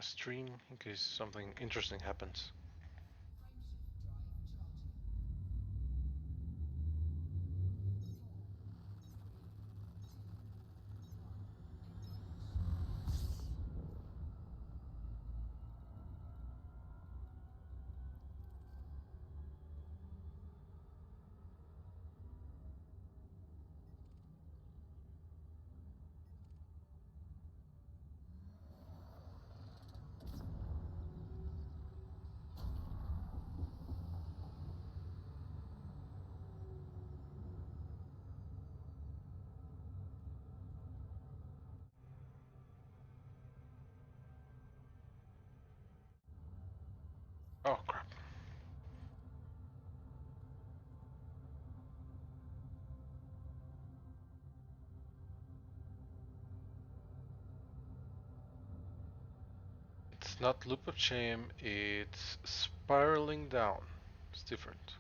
a stream in case something interesting happens. Oh crap. It's not Loop of Shame, it's Spiraling Down. It's different.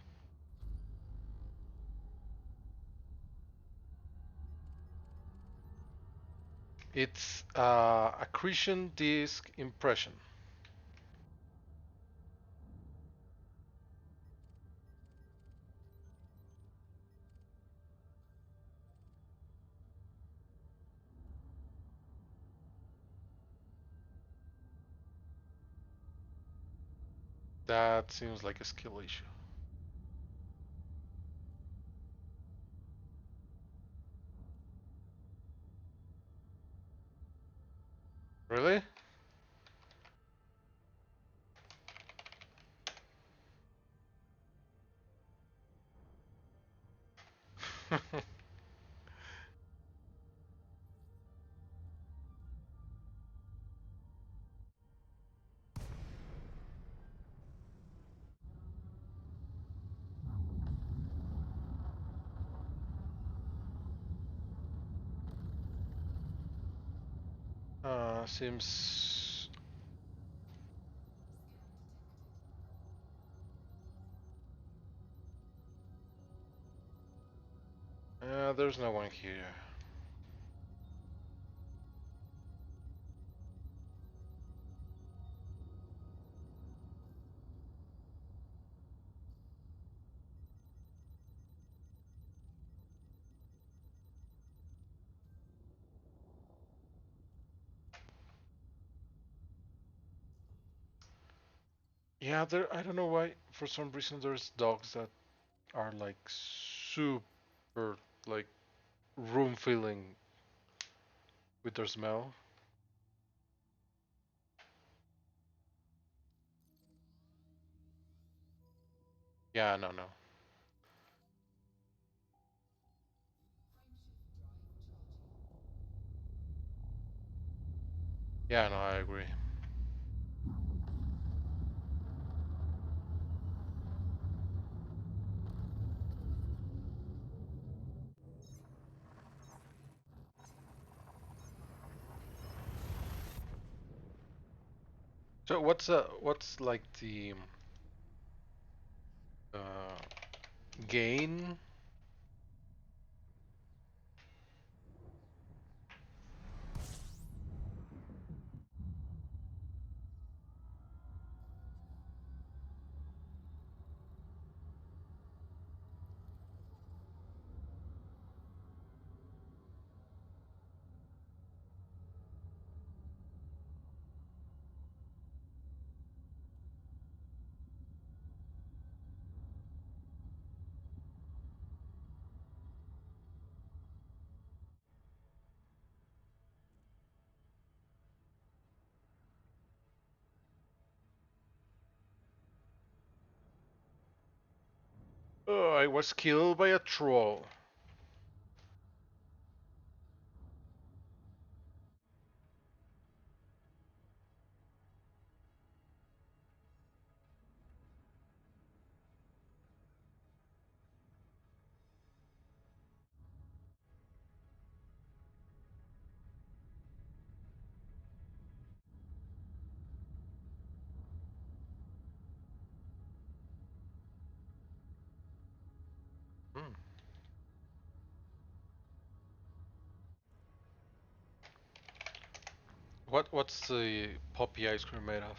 It's accretion disk impression. That seems like a skill issue. Really? Seems. There's no one here. Yeah, there. I don't know why. For some reason, there's dogs that are like super like room filling with their smell. Yeah, no, no. Yeah, no, I agree. So what's like the uh, gain? Oh, I was killed by a troll. Hmm. What's the poppy ice cream made of?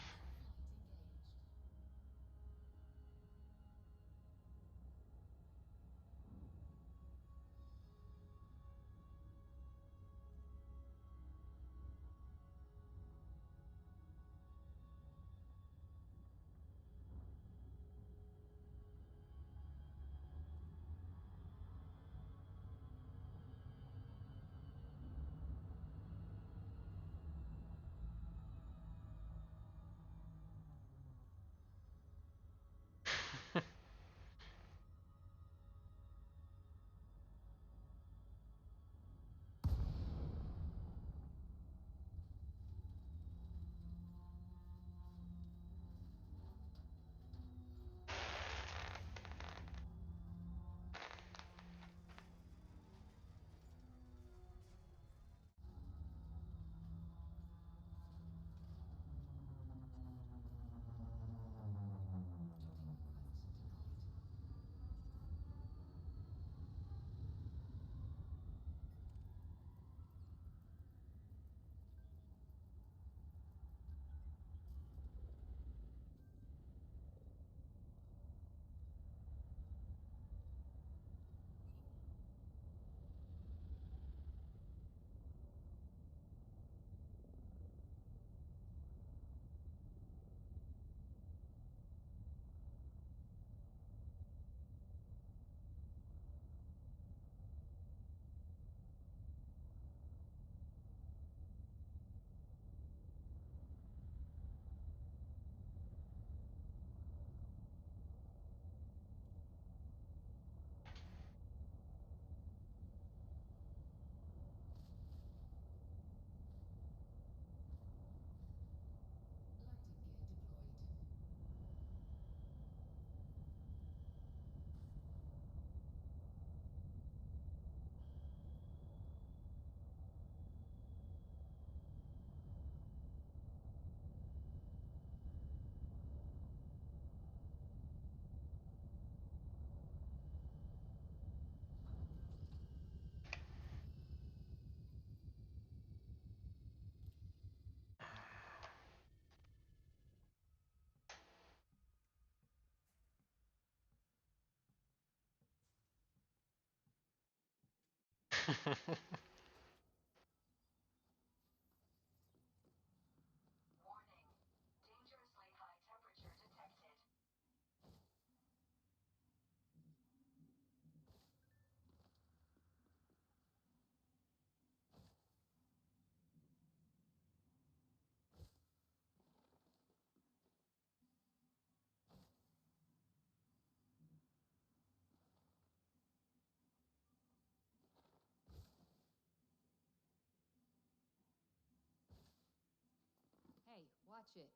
Hey, watch it.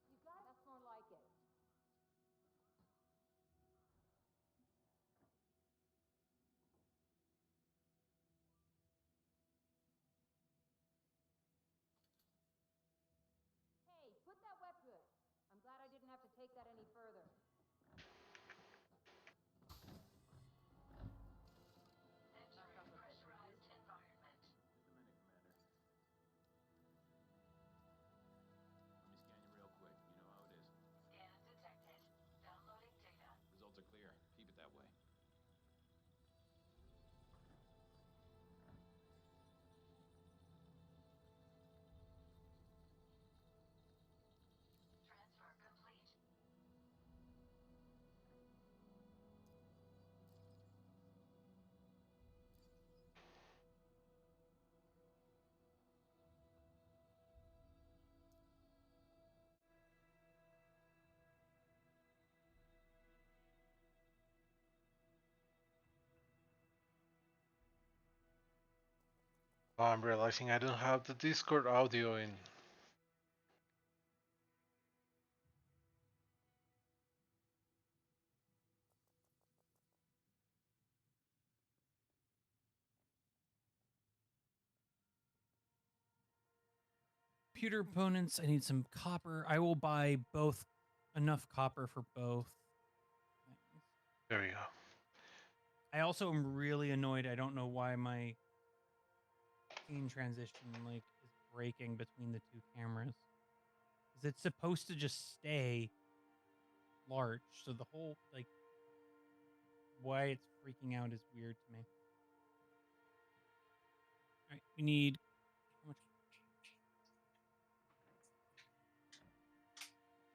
You got it? That's more like it. Hey, put that weapon good. I'm glad I didn't have to take that any further. Entering pressurized environment. Just a minute, Commander. Let me scan you real quick. You know how it is. Scan detected. Downloading data. Results are clear. Keep it that way. Transfer complete. Oh, I'm realizing I don't have the Discord audio in. pewter components. I need some copper. I will buy both, enough copper for both things. There we go. I also am really annoyed. I don't know why my scene transition like is breaking between the two cameras. Because it's supposed to just stay large. So the whole like why it's freaking out is weird to me. All right, we need how much?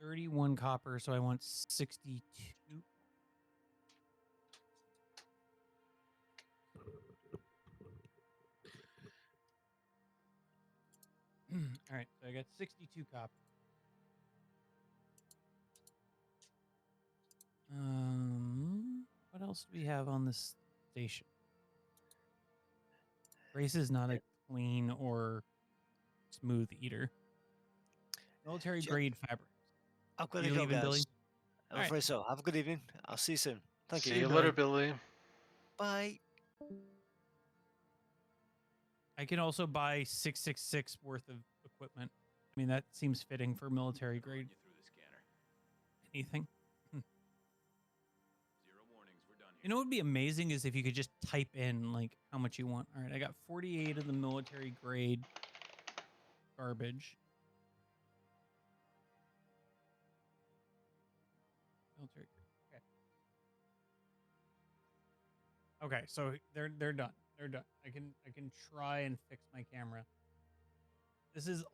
31 copper, so I want 62. All right, so I got 62 copper. What else do we have on this station? Grace is not a clean or smooth eater. Military grade fabric. I've got You to go, leaving, Billy? guys. I'm All right. afraid so. Have a good evening. I'll see you soon. Thank See you. you Billy. later, Billy. Bye. I can also buy 666 worth of equipment. I mean, that seems fitting for military grade. You through the scanner. Anything. 0 warnings. We're done here. You know what would be amazing is if you could just type in like how much you want. All right, I got 48 of the military grade garbage. Military grade. Okay. Okay, so they're done. They're done. I can try and fix my camera. This is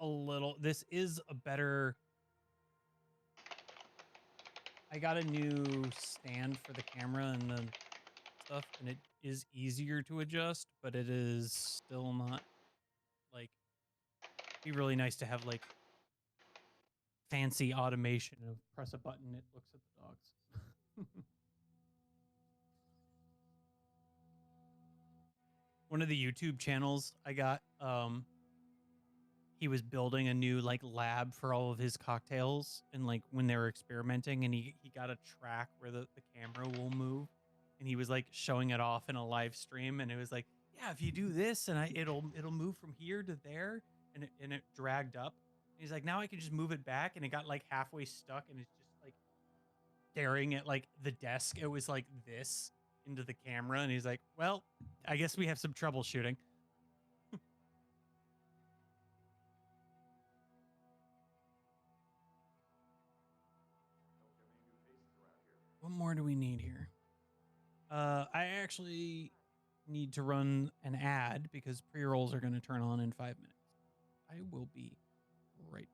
a better. I got a new stand for the camera and the stuff, and it is easier to adjust, but it is still not like. Be really nice to have like fancy automation of press a button, it looks at the dogs. One of the YouTube channels I got, he was building a new like lab for all of his cocktails, and like when they were experimenting, and he got a track where the camera will move, and he was like showing it off in a live stream, and it was like, yeah, if you do this, and it'll move from here to there, and it dragged up. And he's like, now I can just move it back, and it got like halfway stuck, and it's just like staring at like the desk. It was like this into the camera, and he's like, well, I guess we have some troubleshooting. What more do we need here? I actually need to run an ad because pre-rolls are going to turn on in 5 minutes. I will be right back.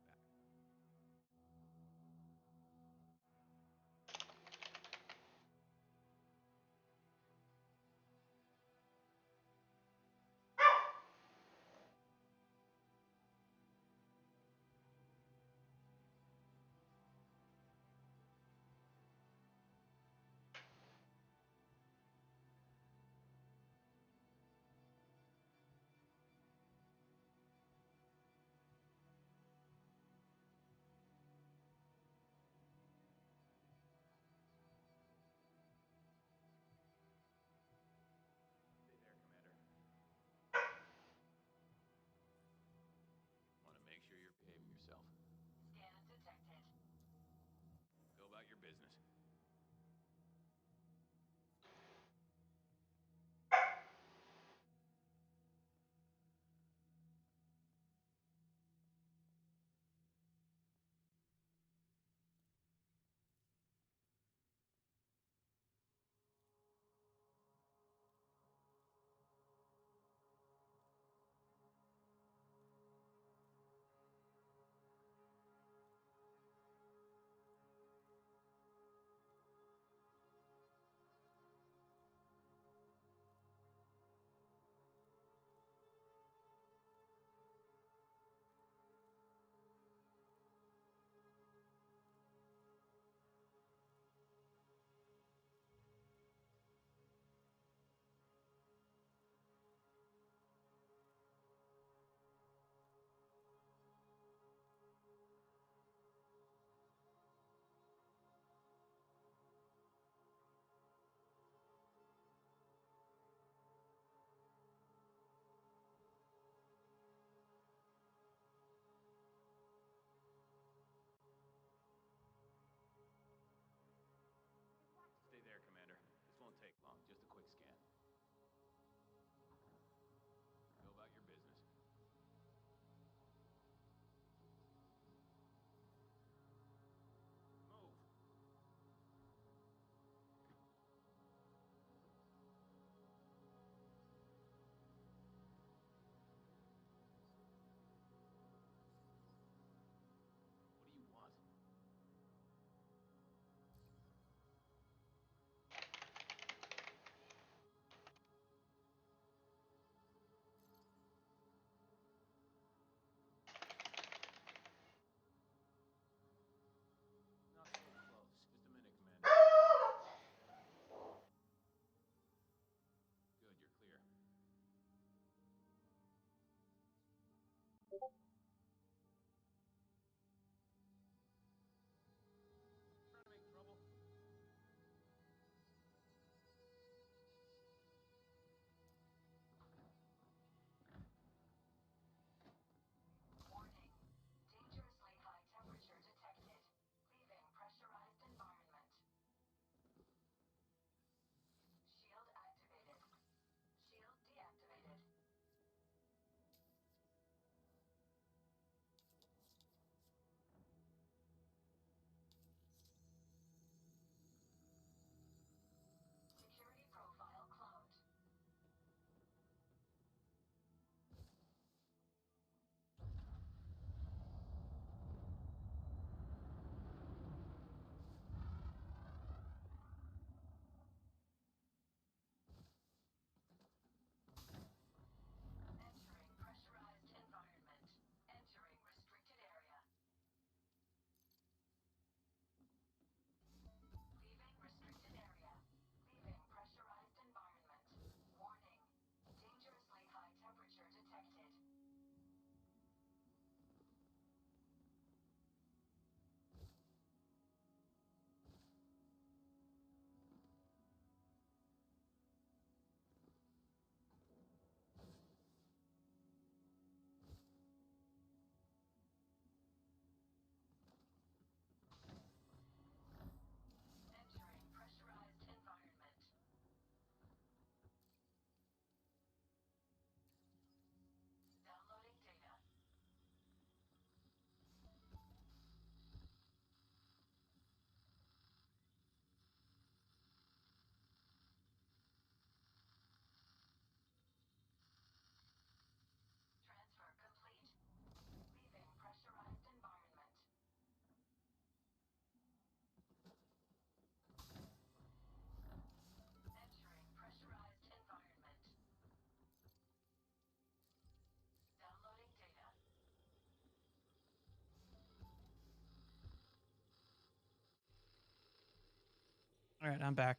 All right, I'm back.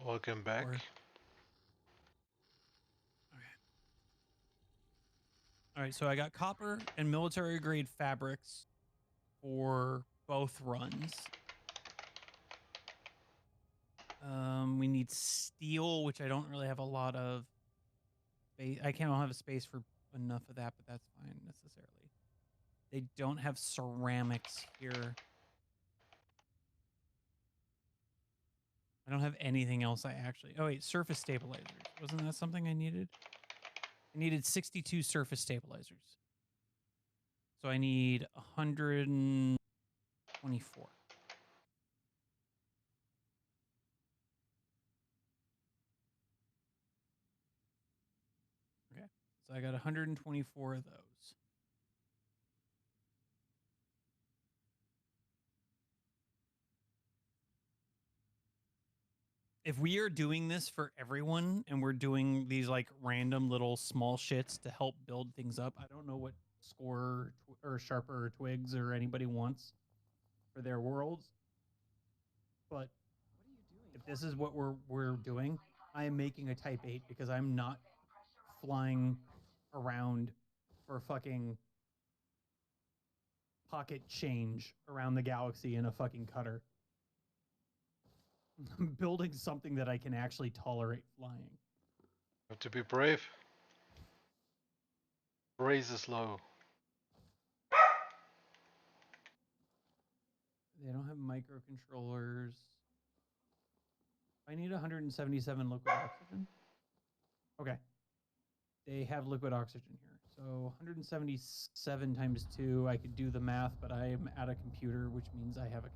Welcome back. Or- Okay. All right, so I got copper and military grade fabrics for both runs. We need steel, which I don't really have a lot of space. I can't have a space for enough of that, but that's fine necessarily. They don't have ceramics here. I don't have anything else I actually... Oh, wait, surface stabilizers. Wasn't that something I needed? I needed 62 surface stabilizers. So I need 124. Okay, so I got 124 of those. If we are doing this for everyone and we're doing these like random little small shits to help build things up, I don't know what Score or Sharper or Twigs or anybody wants for their worlds. But if this is what we're doing, I am making a Type 8 because I'm not flying around for fucking pocket change around the galaxy in a fucking cutter. I'm building something that I can actually tolerate flying. Have to be brave. Raise is low. They don't have microcontrollers. I need 177 liquid oxygen. Okay. They have liquid oxygen here. So 177 times 2, I could do the math, but I am at a computer, which means I have a calculator.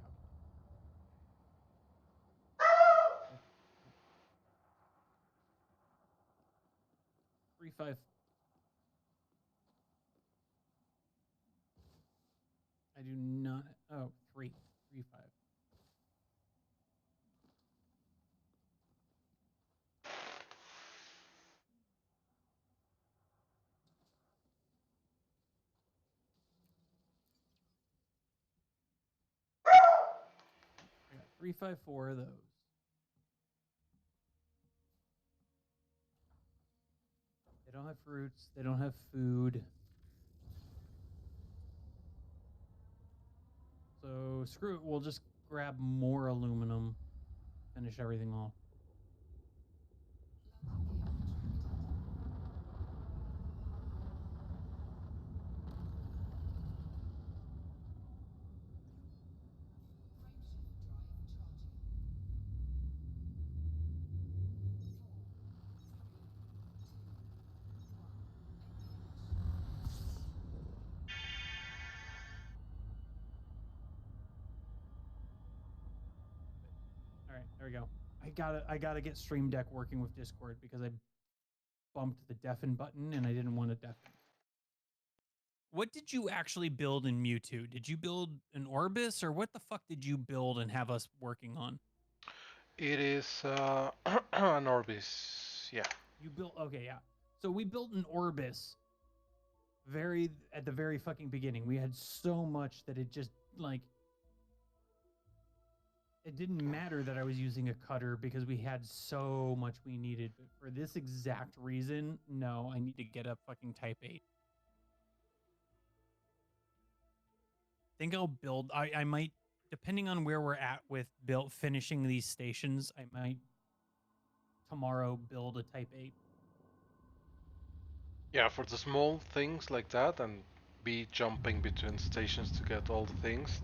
35. I do not. Oh, 3. 35. I got 354 of those. They don't have fruits. They don't have food. So screw it. We'll just grab more aluminum. Finish everything off. All right, there we go. I gotta get Stream Deck working with Discord because I bumped the deafen button and I didn't want to deafen. What did you actually build in Mewtwo? Did you build an Orbis or what the fuck did you build and have us working on? It is an Orbis. Yeah. You built okay, yeah. So we built an Orbis very at the very fucking beginning. We had so much that it just like it didn't matter that I was using a cutter because we had so much we needed. But for this exact reason, no, I need to get a fucking Type 8. Think I'll build. I might, depending on where we're at with finishing these stations, I might tomorrow build a Type 8. Yeah, for the small things like that and be jumping between stations to get all the things,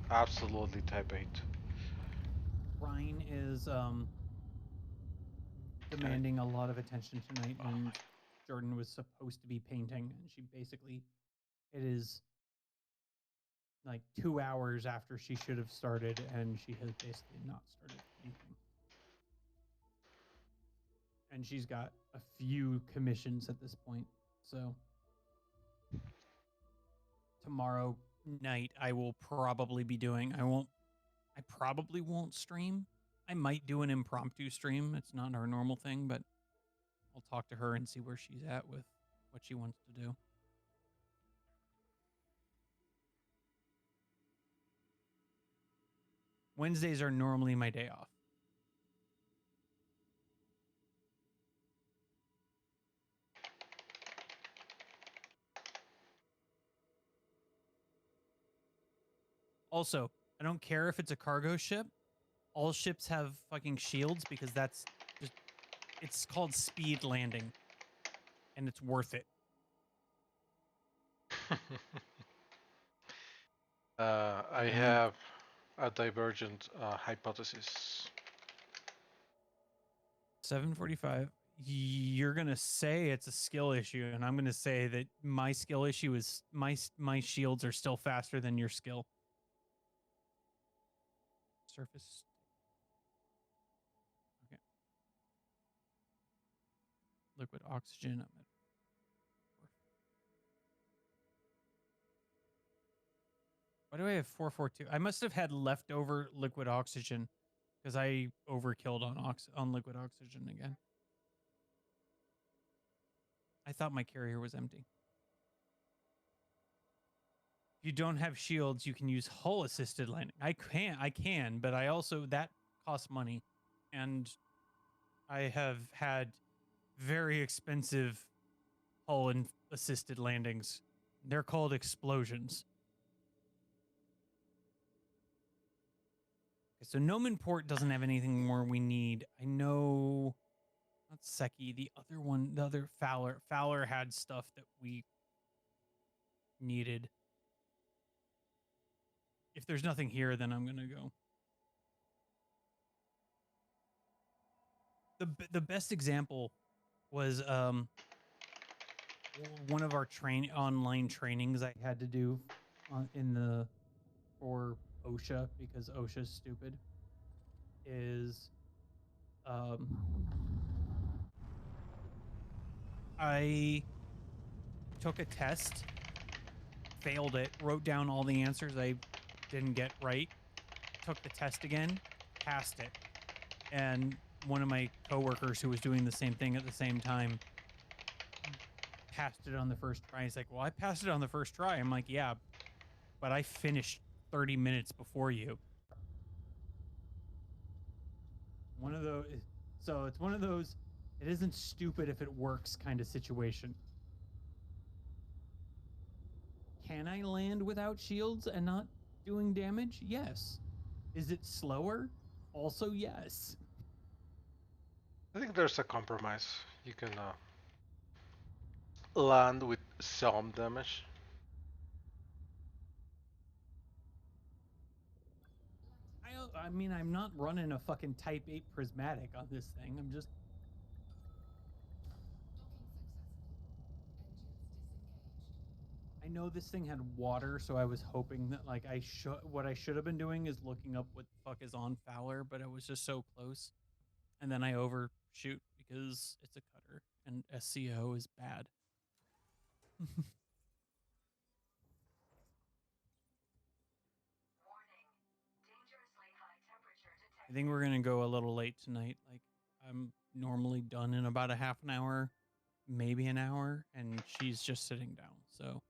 absolutely Type 8. Ryan is demanding a lot of attention tonight, and Jordan was supposed to be painting, and she basically, it is like 2 hours after she should have started, and she has basically not started anything. And she's got a few commissions at this point, so tomorrow night I will probably be doing. I probably won't stream. I might do an impromptu stream. It's not our normal thing, but I'll talk to her and see where she's at with what she wants to do. Wednesdays are normally my day off. Also, I don't care if it's a cargo ship. All ships have fucking shields because that's just it's called speed landing and it's worth it. I mean- have a divergent hypothesis. 745. You're gonna say it's a skill issue, and I'm gonna say that my skill issue is my shields are still faster than your skill. Surface. Okay. Liquid oxygen. I'm at 4. Why do I have 442? I must have had leftover liquid oxygen because I overkilled on liquid oxygen again. I thought my carrier was empty. If you don't have shields, you can use hull assisted landing. I can, but I also that costs money, and I have had very expensive hull and assisted landings. They're called explosions. Okay, so Nomenport doesn't have anything more we need. I know not Seki, the other one, the other Fowler. Fowler had stuff that we needed. If there's nothing here, then I'm gonna go. The best example was one of our online trainings I had to do for OSHA because OSHA's stupid is I took a test, failed it, wrote down all the answers I didn't get right, took the test again, passed it. And one of my coworkers who was doing the same thing at the same time passed it on the first try. He's like, well, I passed it on the first try. I'm like, yeah, but I finished 30 minutes before you. So it's one of those, it isn't stupid if it works kind of situation. Can I land without shields and not doing damage? Yes. Is it slower? Also, yes. I think there's a compromise. You can land with some damage. I mean, I'm not running a fucking Type 8 prismatic on this thing. I'm just... I know this thing had water, so I was hoping that, like, what I should have been doing is looking up what the fuck is on Fowler, but I was just so close. And then I overshoot because it's a cutter, and SCO is bad. I think we're gonna go a little late tonight. Like, I'm normally done in about a half an hour, maybe an hour, and she's just sitting down. So,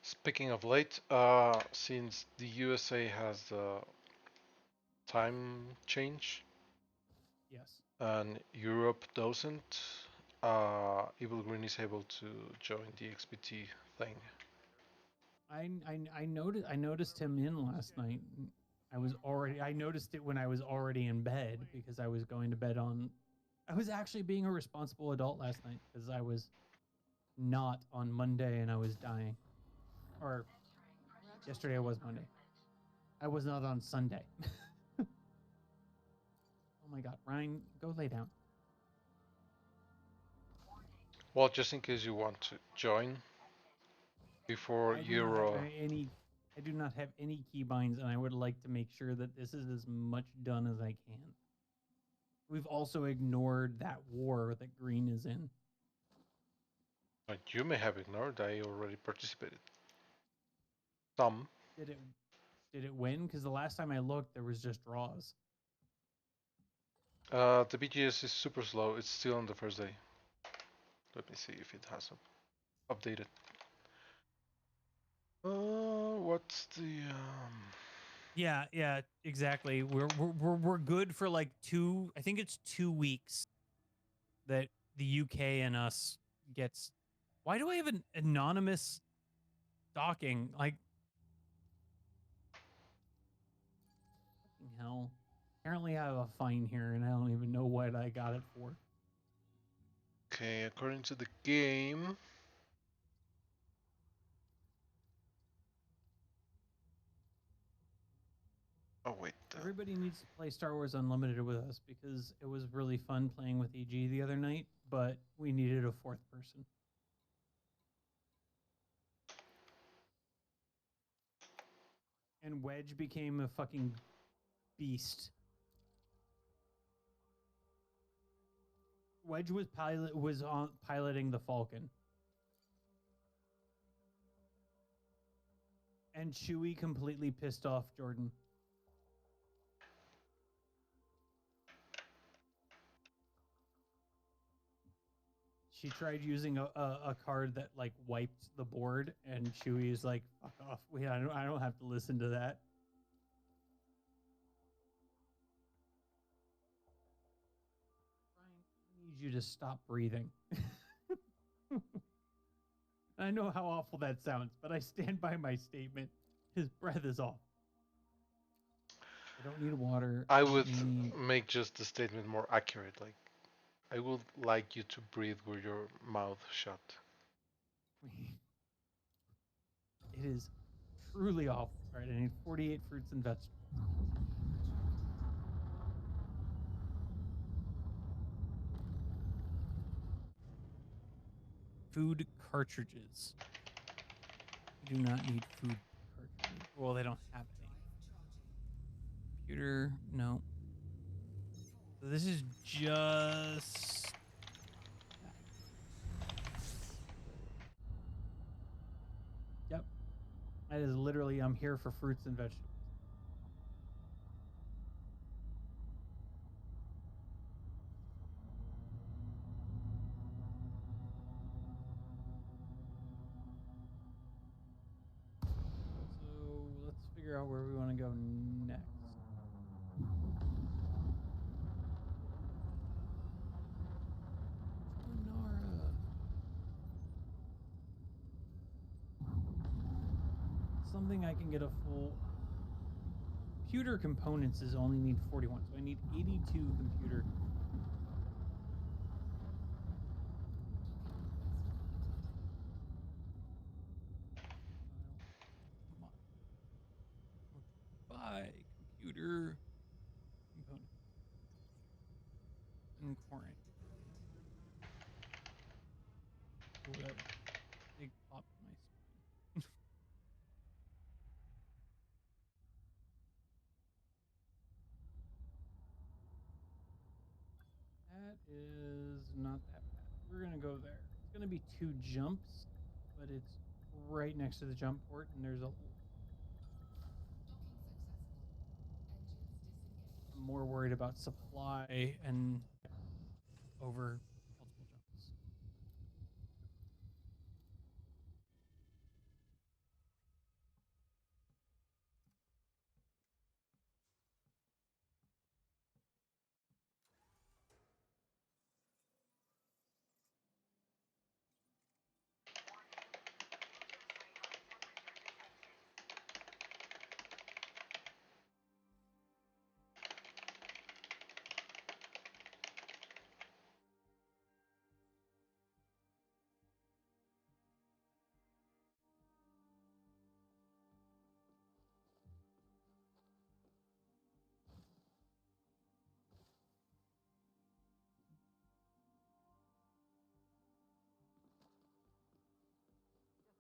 Speaking of late, since the USA has the time change yes. and Europe doesn't, Evil Green is able to join the XBT thing. I noticed him in last night. I noticed it when I was already in bed because I was going to bed on. I was actually being a responsible adult last night because I was not on Monday and I was dying. Or yesterday was Monday. I was not on Sunday. Oh my God, Ryan, go lay down. Well, just in case you want to join before I do not have any keybinds, and I would like to make sure that this is as much done as I can. We've also ignored that war that Green is in. But you may have ignored. I already participated. Some. Did it win? Because the last time I looked, there was just draws. The BGS is super slow. It's still on the first day. Let me see if it has updated. What's the Yeah, exactly. We're good for like I think it's 2 weeks that the UK and us gets. Why do I have an anonymous docking? Like, hell. Apparently, I have a fine here, and I don't even know what I got it for. Okay, according to the game. Oh wait. Everybody needs to play Star Wars Unlimited with us because it was really fun playing with EG the other night, but we needed a fourth person. And Wedge became a fucking beast. Wedge was piloting the Falcon. And Chewie completely pissed off Jordan. She tried using a card that like wiped the board, and Chewie's like, "Fuck off! I don't have to listen to that." Brian, I need you to stop breathing. I know how awful that sounds, but I stand by my statement. His breath is off. I don't need water. I would make just the statement more accurate. Like, I would like you to breathe with your mouth shut. It is truly awful. All right, I need 48 fruits and vegetables. Food cartridges. We do not need food cartridges. Well, they don't have any. Computer, no. So this is just... Yep. That is literally, I'm here for fruits and vegetables. So let's figure out where we want to go next. Nara. Something I can get a full... Computer components is only need 41, so I need 82 computer. Come on. Buy computer component. And quarantine. Oh, that big pop in my spine. That is not that bad. We're gonna go there. It's gonna be 2 jumps, but it's right next to the jump port, and there's a... I'm more worried about supply and over multiple jumps.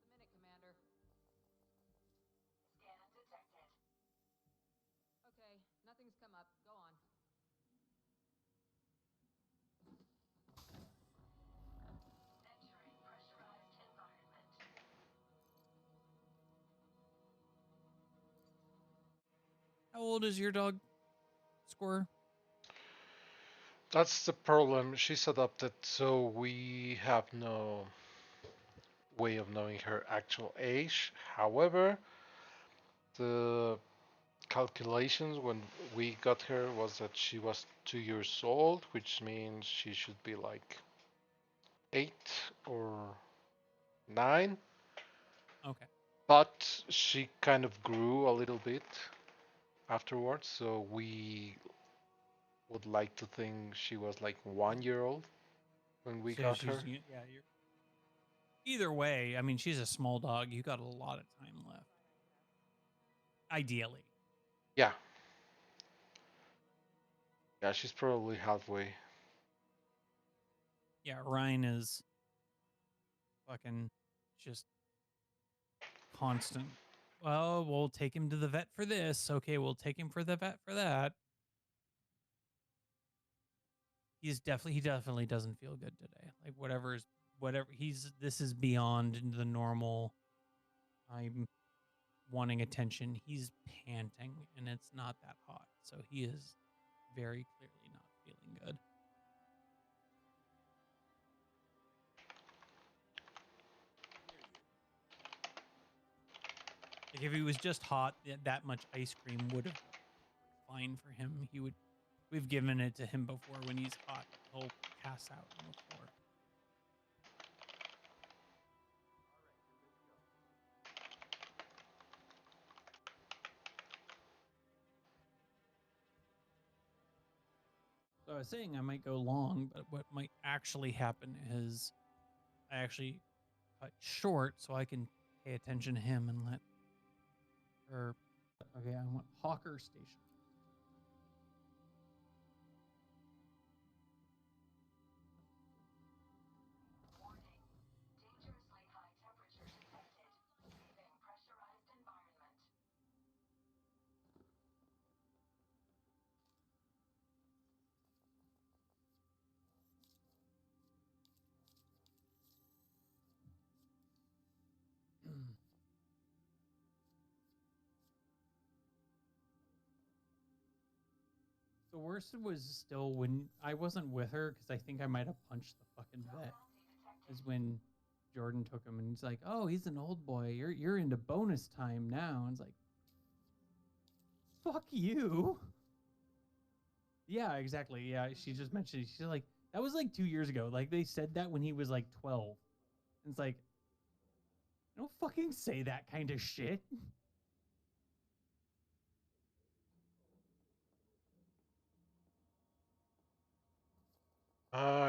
Just a minute, Commander. Scan detected. Okay, nothing's come up. Go on. Entering pressurized environment. How old is your dog, Score? That's the problem. She's adopted, so we have no way of knowing her actual age. However, the calculations when we got her was that she was 2 years old, which means she should be like 8 or 9. Okay. But she kind of grew a little bit. afterwards, so we would like to think she was like 1 year old when we So got she's her. yeah. You're, either way, I mean, she's a small dog. You got a lot of time left. Ideally, Yeah, yeah, she's probably halfway. yeah. Ryan is fucking just constant. Well, we'll take him to the vet for this. Okay, we'll take him for the vet for that. He definitely doesn't feel good today. Like whatever this is beyond the normal. I'm wanting attention. He's panting and it's not that hot. So he is very clearly not feeling good. Like if he was just hot, that much ice cream would have fine for him. We've given it to him before when he's hot. He'll pass out on the floor. So I was saying I might go long, but what might actually happen is I actually cut short so I can pay attention to him and let her. Okay, I want Hawker Station. The worst was still when I wasn't with her because I think I might have punched the fucking vet. Is when Jordan took him and he's like, "Oh, he's an old boy. You're into bonus time now." And it's like, "Fuck you." Yeah, exactly. Yeah, she just mentioned it. She's like, "That was like 2 years ago. Like they said that when he was like 12." And it's like, don't fucking say that kind of shit.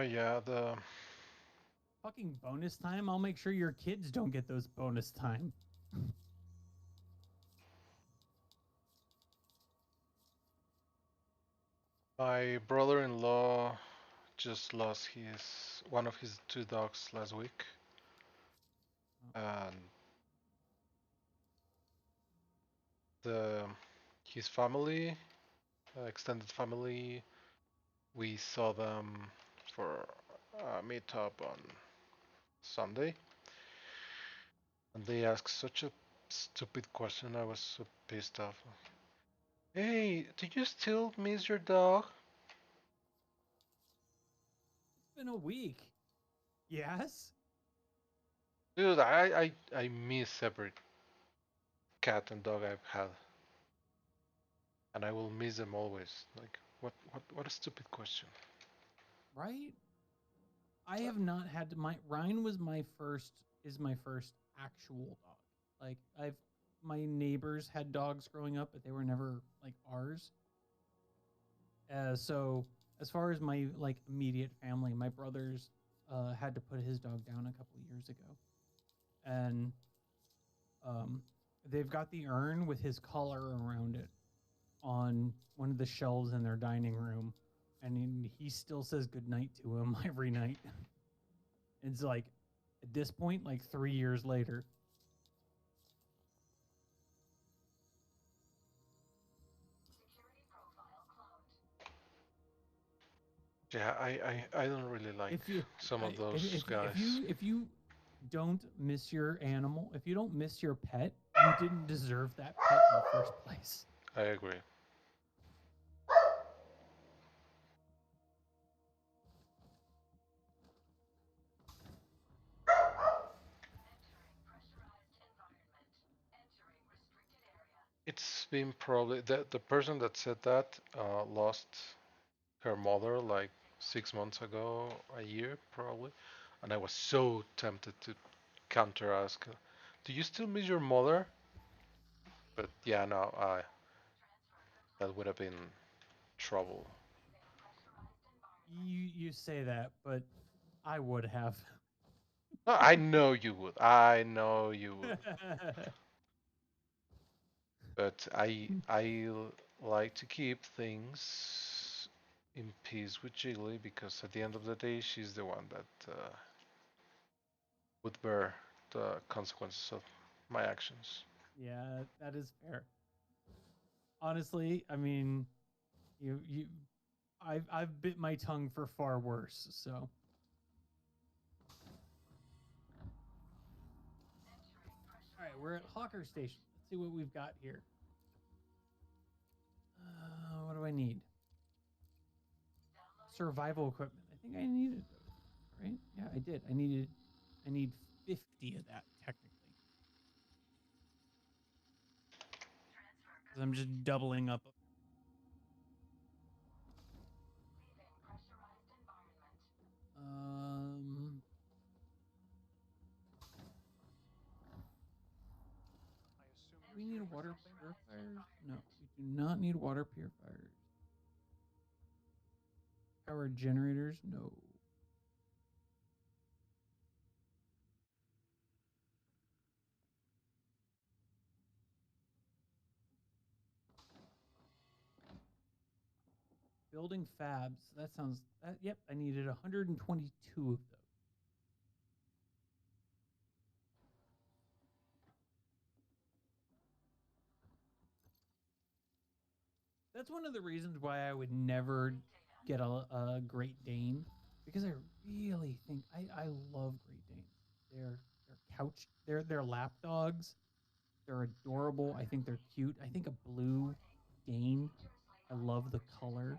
Yeah, the Fucking bonus time. I'll make sure your kids don't get those bonus time. my brother-in-law just lost his one of his two dogs last week, and the his family, extended family, we saw them for a meetup on Sunday, and they asked such a stupid question. I was so pissed off. Hey, do you still miss your dog? It's been a week. Yes. Dude, I miss every cat and dog I've had, and I will miss them always. Like, what a stupid question. Right? I have not had my Ryan was my first is my first actual dog. Like I've my neighbors had dogs growing up, but they were never like ours. So as far as my like immediate family, my brothers had to put his dog down a couple of years ago, and um, they've got the urn with his collar around it on one of the shelves in their dining room, and he still says goodnight to him every night. It's like at this point, like 3 years later. Yeah, I don't really like If you some of if, those if, guys. if you don't miss your animal, if you don't miss your pet, you didn't deserve that pet in the first place. I agree. It's been probably the person that said that lost her mother like 6 months ago, a year probably, and I was so tempted to counter ask, "Do you still miss your mother?" But yeah, no, I that would have been trouble. You say that, but I would have. No, I know you would. I know you would. But I like to keep things in peace with Jiggly because at the end of the day, she's the one that would bear the consequences of my actions. Yeah, that is fair. Honestly, I mean, you I've bit my tongue for far worse, so all right, we're at Hawker Station. Let's see what we've got here. What do I need? Survival equipment. I think I needed those, right? Yeah, I did. I need 50 of that technically. Because I'm just doubling up. Um, do we need water purifiers? No, we do not need water purifiers. Power generators? No. Building fabs. That sounds. Yep, I needed 122 of those. That's one of the reasons why I would never get a Great Dane, because I really think I love Great Danes. They're couch. They're lap dogs. They're adorable. I think they're cute. I think a blue Dane. I love the color.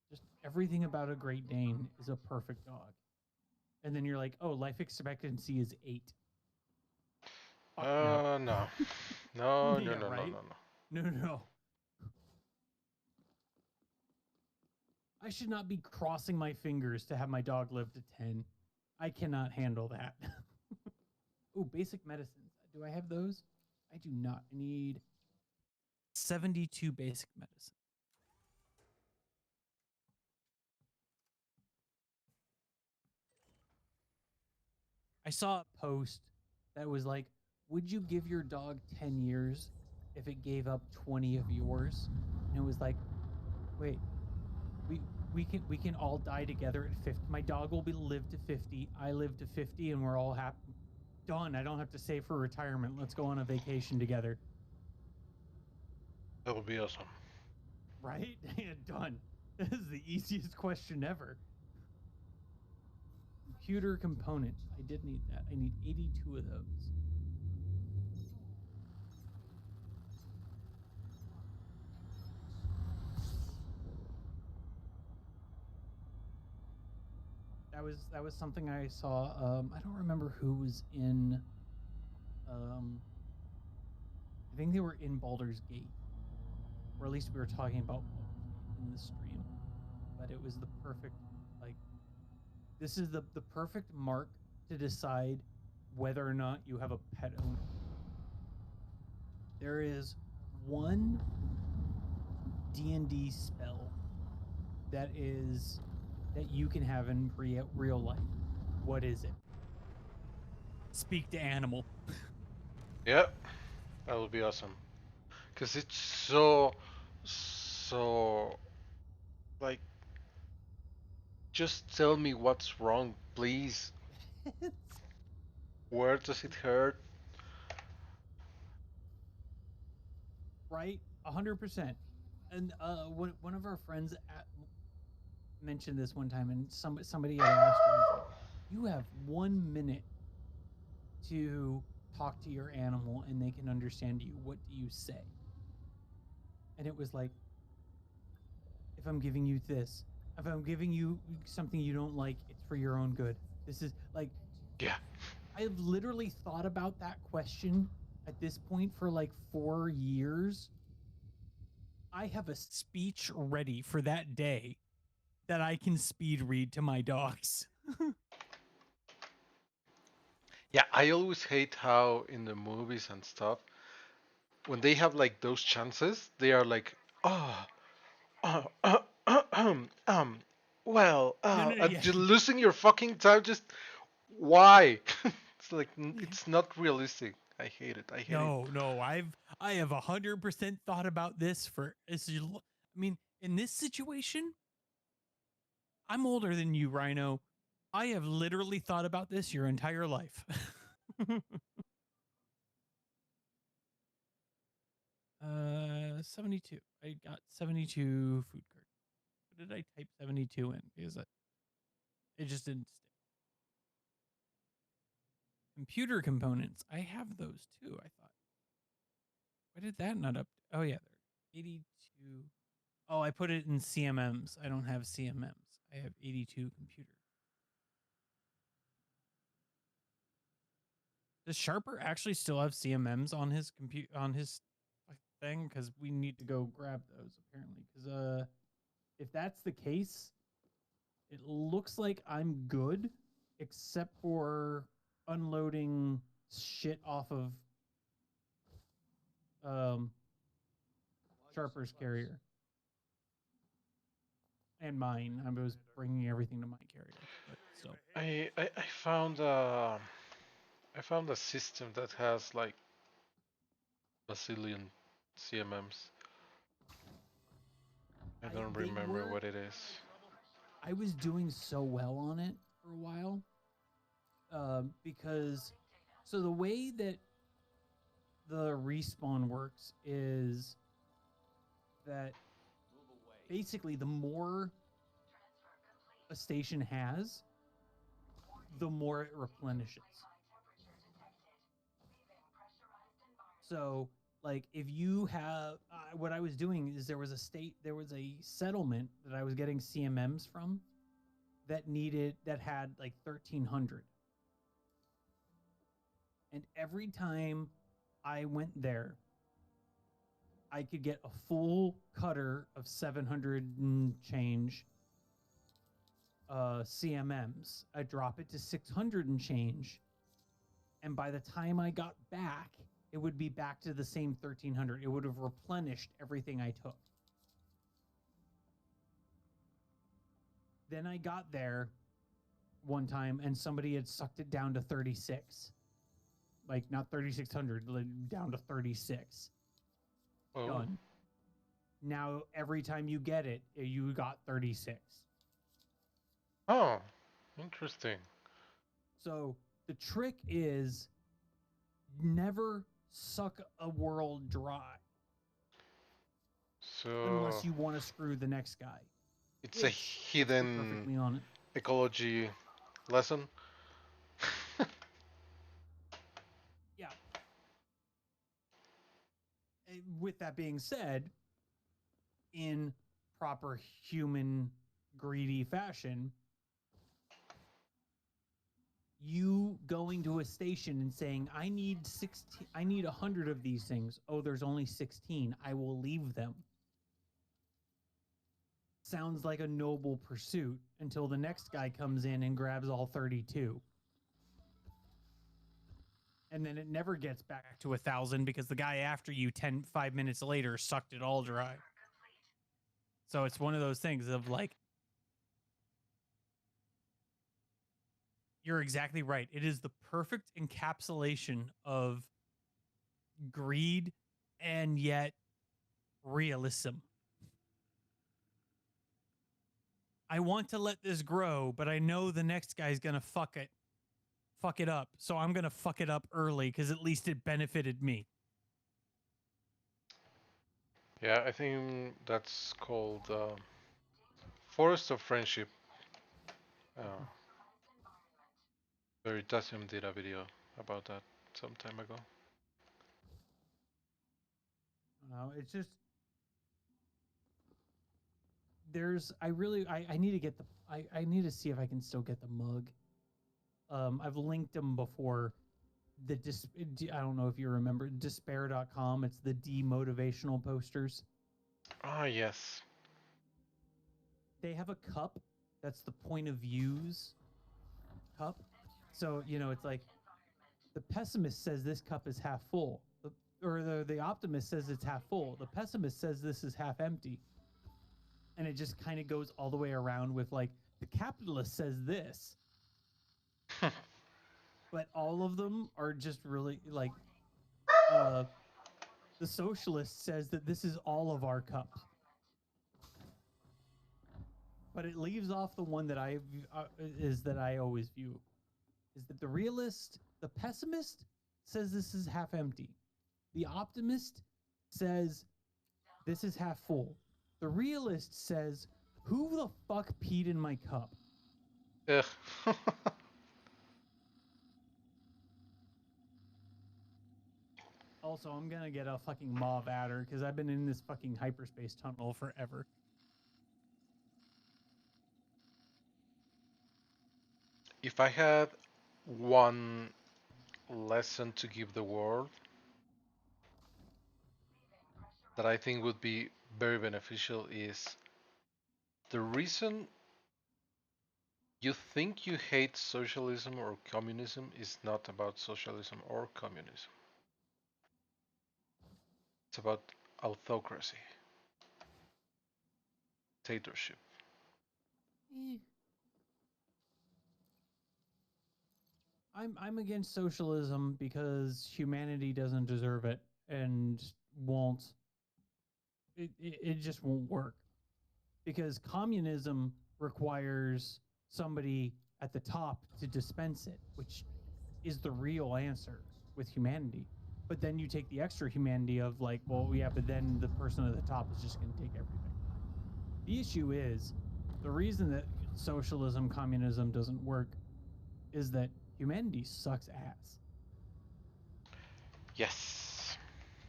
Just everything about a Great Dane is a perfect dog. And then you're like, oh, life expectancy is 8. Fuck no. No. No, no, Yeah, no, no, right? no, no. No. I should not be crossing my fingers to have my dog live to 10. I cannot handle that. Oh, basic medicines. Do I have those? I do not. I need 72 basic medicine. I saw a post that was like, would you give your dog 10 years if it gave up 20 of yours? And it was like, wait, we can all die together at 50. My dog will live to 50. I live to 50 and we're all happy. Done. I don't have to save for retirement. Let's go on a vacation together. That would be awesome. Right? Done. This is the easiest question ever. Computer components. I did need that. I need 82 of those. That was something I saw. I don't remember who was in. I think they were in Baldur's Gate, or at least we were talking about Baldur's Gate in the stream. But it was the perfect, like, this is the perfect mark to decide whether or not you have a pet owner. There is one D&D spell that you can have in real life. What is it? Speak to animal. Yep. That would be awesome. Because it's so, like, just tell me what's wrong, please. Where does it hurt? Right? 100%. And one of our friends mentioned this one time, and somebody had asked her, you have 1 minute to talk to your animal and they can understand you. What do you say? And it was like, if I'm giving you this, if I'm giving you something you don't like, it's for your own good. This is like, Yeah. I've literally thought about that question at this point for like 4 years. I have a speech ready for that day that I can speed read to my dogs. Yeah, I always hate how in the movies and stuff, when they have like those chances, they are like, oh, Well, No, yeah. you're losing your fucking time. Just why? It's like it's not realistic. I hate it. I hate it. No, I have 100% thought about this for I mean, in this situation, I'm older than you, Rhino. I have literally thought about this your entire life. 72. I got 72 food cards. What did I type 72 in? Because it just didn't stick. Computer components. I have those too, I thought. Why did that not up? Oh, yeah. There. 82. Oh, I put it in CMMs. I don't have CMMs. I have 82 computer. Does Sharper actually still have CMMs on his thing? Because we need to go grab those apparently. Because if that's the case, it looks like I'm good, except for unloading shit off of Sharper's carrier and mine. I was bringing everything to my carrier, but still. I found a system that has like a zillion CMMs. I don't remember what it is. I was doing so well on it for a while because so the way that the respawn works is that basically the more a station has, the more it replenishes. So like if you have what I was doing is there was a settlement that I was getting CMMs from that had like 1,300. And every time I went there, I could get a full cutter of 700 and change CMMs. I drop it to 600 and change. And by the time I got back, it would be back to the same 1,300. It would have replenished everything I took. Then I got there one time and somebody had sucked it down to 36. Like not 3,600, down to 36. Oh. Done. Now every time you get it, you got 36. Oh, interesting. So the trick is never suck a world dry So unless you want to screw the next guy. it's a Let's be hidden perfectly on it. ecology lesson. Yeah. With that being said, in proper human greedy fashion, you going to a station and saying, I need 100 of these things. Oh, there's only 16. I will leave them. Sounds like a noble pursuit until the next guy comes in and grabs all 32. And then it never gets back to 1,000 because the guy after you 5 minutes later sucked it all dry. So it's one of those things of like, you're exactly right. It is the perfect encapsulation of greed and yet realism. I want to let this grow, but I know the next guy's going to fuck it up. So I'm going to fuck it up early because at least it benefited me. Yeah, I think that's called Forest of Friendship. Veritasium did a video about that some time ago. It's just I need to get I need to see if I can still get the mug. I've linked them before. I don't know if you remember despair.com. It's the demotivational posters. Ah, yes. They have a cup that's the point of views cup. So, it's like the pessimist says this cup is half full. The optimist says it's half full. The pessimist says this is half empty. And it just kind of goes all the way around with like the capitalist says this, but all of them are just really like the socialist says that this is all of our cup. But it leaves off the one that I always view is that the realist, the pessimist says this is half empty. The optimist says this is half full. The realist says, who the fuck peed in my cup? Ugh. Also, I'm gonna get a fucking mauve adder because I've been in this fucking hyperspace tunnel forever. If I had one lesson to give the world that I think would be very beneficial is the reason you think you hate socialism or communism is not about socialism or communism. It's about autocracy, dictatorship. I'm against socialism because humanity doesn't deserve it and won't. It just won't work because communism requires somebody at the top to dispense it, which is the real answer with humanity. But then you take the extra humanity of like, well, yeah, but then the person at the top is just going to take everything. The issue is the reason that socialism, communism doesn't work is that humanity sucks ass. Yes.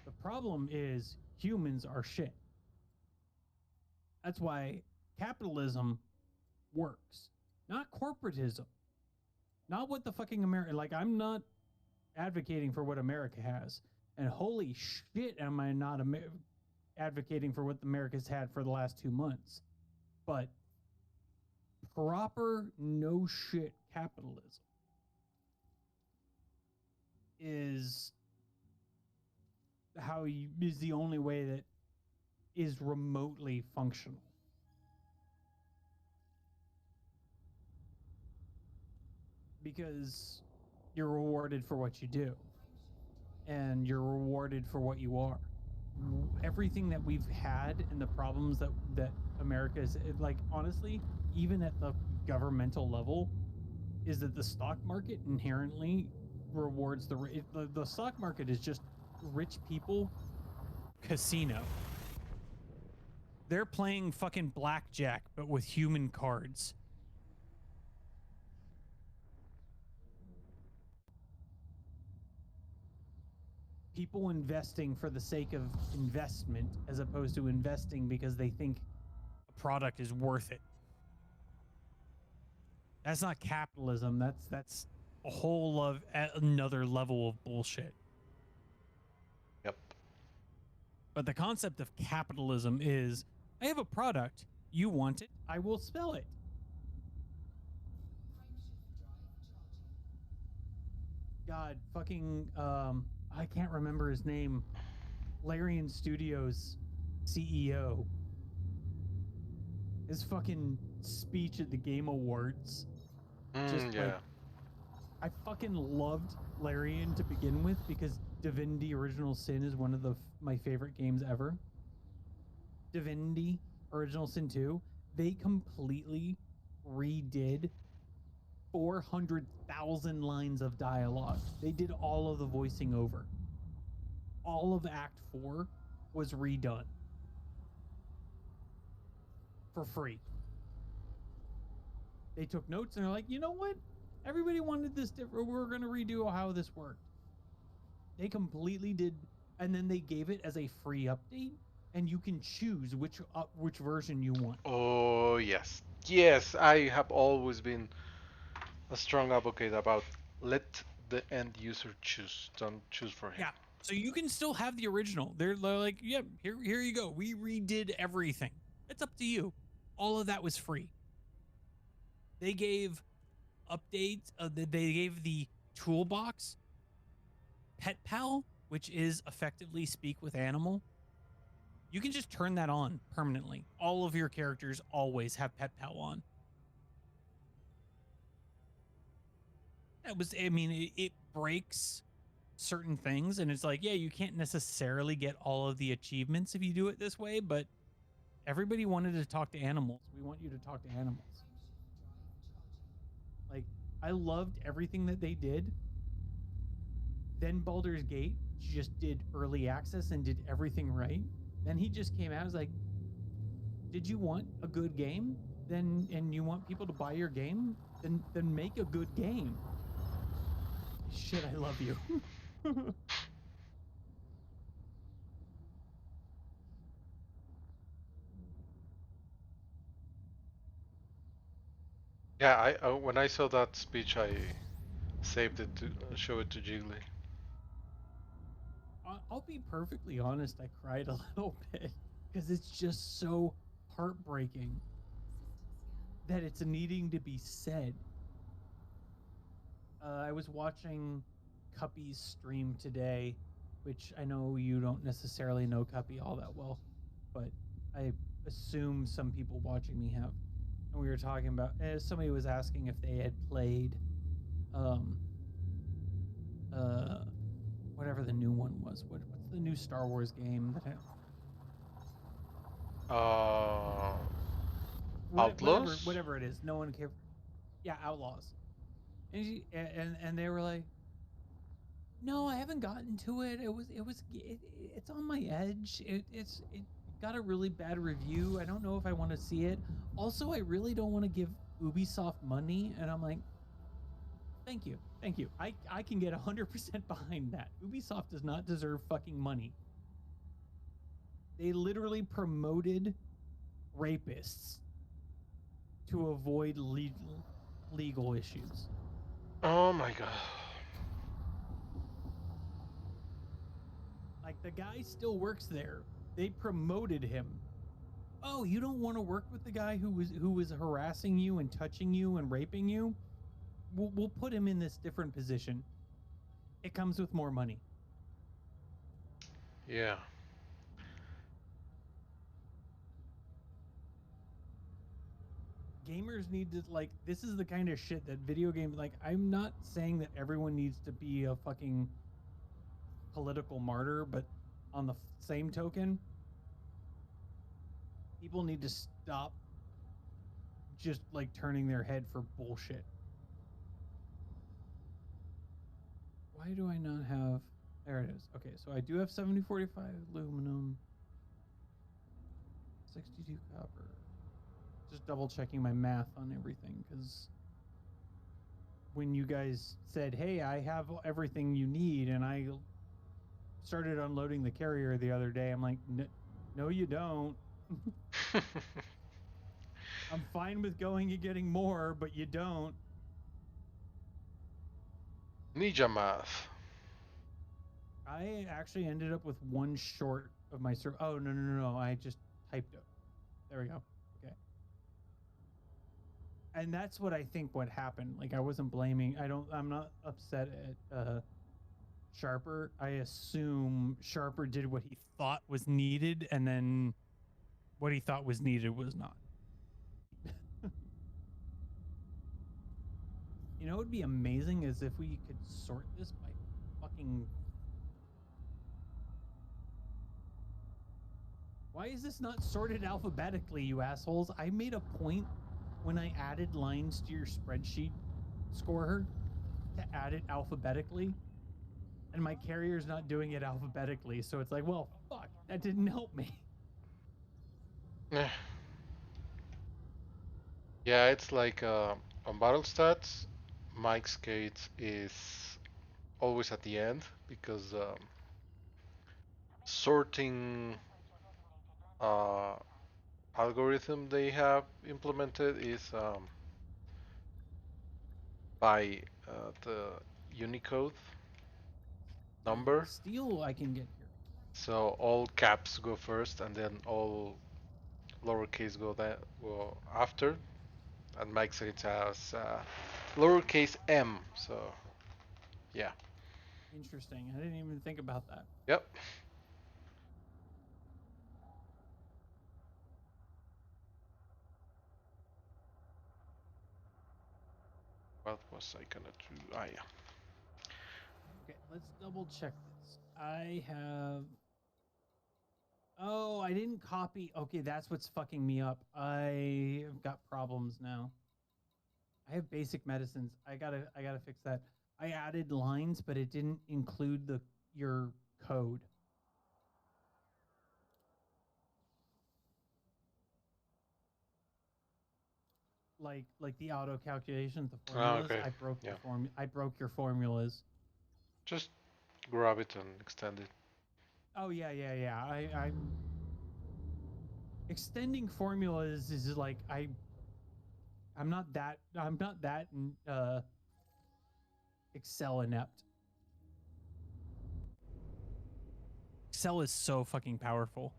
The problem is humans are shit. That's why capitalism works, not corporatism. Not what the fucking America, like I'm not advocating for what America has. And holy shit, am I not advocating for what America's had for the last 2 months. But proper no shit capitalism is is the only way that is remotely functional. Because you're rewarded for what you do. And you're rewarded for what you are. Everything that we've had and the problems that America is, like, honestly, even at the governmental level, is that the stock market inherently rewards the stock market is just rich people casino. They're playing fucking blackjack, but with human cards. People investing for the sake of investment as opposed to investing because they think a product is worth it. That's not capitalism. That's a whole of another level of bullshit. Yep. But the concept of capitalism is, I have a product, you want it, I will sell it. God, fucking, I can't remember his name. Larian Studios CEO. His fucking speech at the Game Awards. Yeah. Like, I fucking loved Larian to begin with because Divinity Original Sin is one of my favorite games ever. Divinity Original Sin 2, they completely redid 400,000 lines of dialogue. They did all of the voicing over. All of Act 4 was redone. For free. They took notes and they're like, you know what? Everybody wanted this different. We're going to redo how this worked. They completely did. And then they gave it as a free update. And you can choose which version you want. Oh, yes. Yes, I have always been a strong advocate about let the end user choose. Don't choose for him. Yeah. So you can still have the original. They're like, yeah, here you go. We redid everything. It's up to you. All of that was free. They gave updates. They gave the toolbox, Pet Pal, which is effectively Speak with Animal. You can just turn that on permanently. All of your characters always have Pet Pal on. I mean, it breaks certain things, and it's like, yeah, you can't necessarily get all of the achievements if you do it this way, but everybody wanted to talk to animals. We want you to talk to animals. Like, I loved everything that they did. Then Baldur's Gate just did early access and did everything right. Then he just came out and was like, did you want a good game? And you want people to buy your game? Then make a good game. Shit, I love you. Yeah, I when I saw that speech, I saved it to show it to Jiggly. I'll be perfectly honest, I cried a little bit because it's just so heartbreaking that it's needing to be said. I was watching Cuppy's stream today, which I know you don't necessarily know Cuppy all that well, but I assume some people watching me have. And we were talking about, somebody was asking if they had played whatever the new one was. What's the new Star Wars game that Outlaws? whatever it is, no one cares. Yeah, Outlaws. And they were like, no, I haven't gotten to it. It's on my edge. It got a really bad review. I don't know if I want to see it. Also, I really don't want to give Ubisoft money. And I'm like, thank you. I can get 100% behind that. Ubisoft does not deserve fucking money. They literally promoted rapists to avoid legal issues. Oh my god. Like, the guy still works there. They promoted him. Oh, you don't want to work with the guy who was harassing you and touching you and raping you? We'll put him in this different position. It comes with more money. Yeah. Gamers need to, like, this is the kind of shit that video games, like, I'm not saying that everyone needs to be a fucking political martyr, but on the same token, people need to stop just, like, turning their head for bullshit. Why do I not have... There it is. Okay, so I do have 7045 aluminum, 62 copper. Just double checking my math on everything, because when you guys said, hey, I have everything you need, and I started unloading the carrier the other day, I'm like, no, you don't. I'm fine with going and getting more, but you don't. Ninja math. I actually ended up with one short of my oh, no. I just typed it. There we go. Okay. And that's what I think what happened. Like, I wasn't blaming. I'm not upset at Sharper. I assume Sharper did what he thought was needed, and then what he thought was needed was not. You know what would be amazing is if we could sort this by fucking... Why is this not sorted alphabetically, you assholes? I made a point when I added lines to your spreadsheet scorer to add it alphabetically, and my carrier's not doing it alphabetically, so it's like, well, fuck, that didn't help me. Yeah, it's like on battle stats, Mike's gate is always at the end because sorting algorithm they have implemented is by the Unicode number. Steel I can get here. So all caps go first, and then all lowercase go after. And Mike's gate has lowercase m. So yeah. Interesting. I didn't even think about that. Yep. What was I gonna do? Ah, yeah. Okay, let's double check this. I have. Oh, I didn't copy. Okay, that's what's fucking me up. I've got problems now. I have basic medicines. I gotta fix that. I added lines, but it didn't include your code. Like the auto calculations, the Ah, formulas. okay. I broke Yeah. I broke your formulas. Just grab it and extend it. Oh yeah. I'm extending formulas is like I'm not that Excel inept. Excel is so fucking powerful.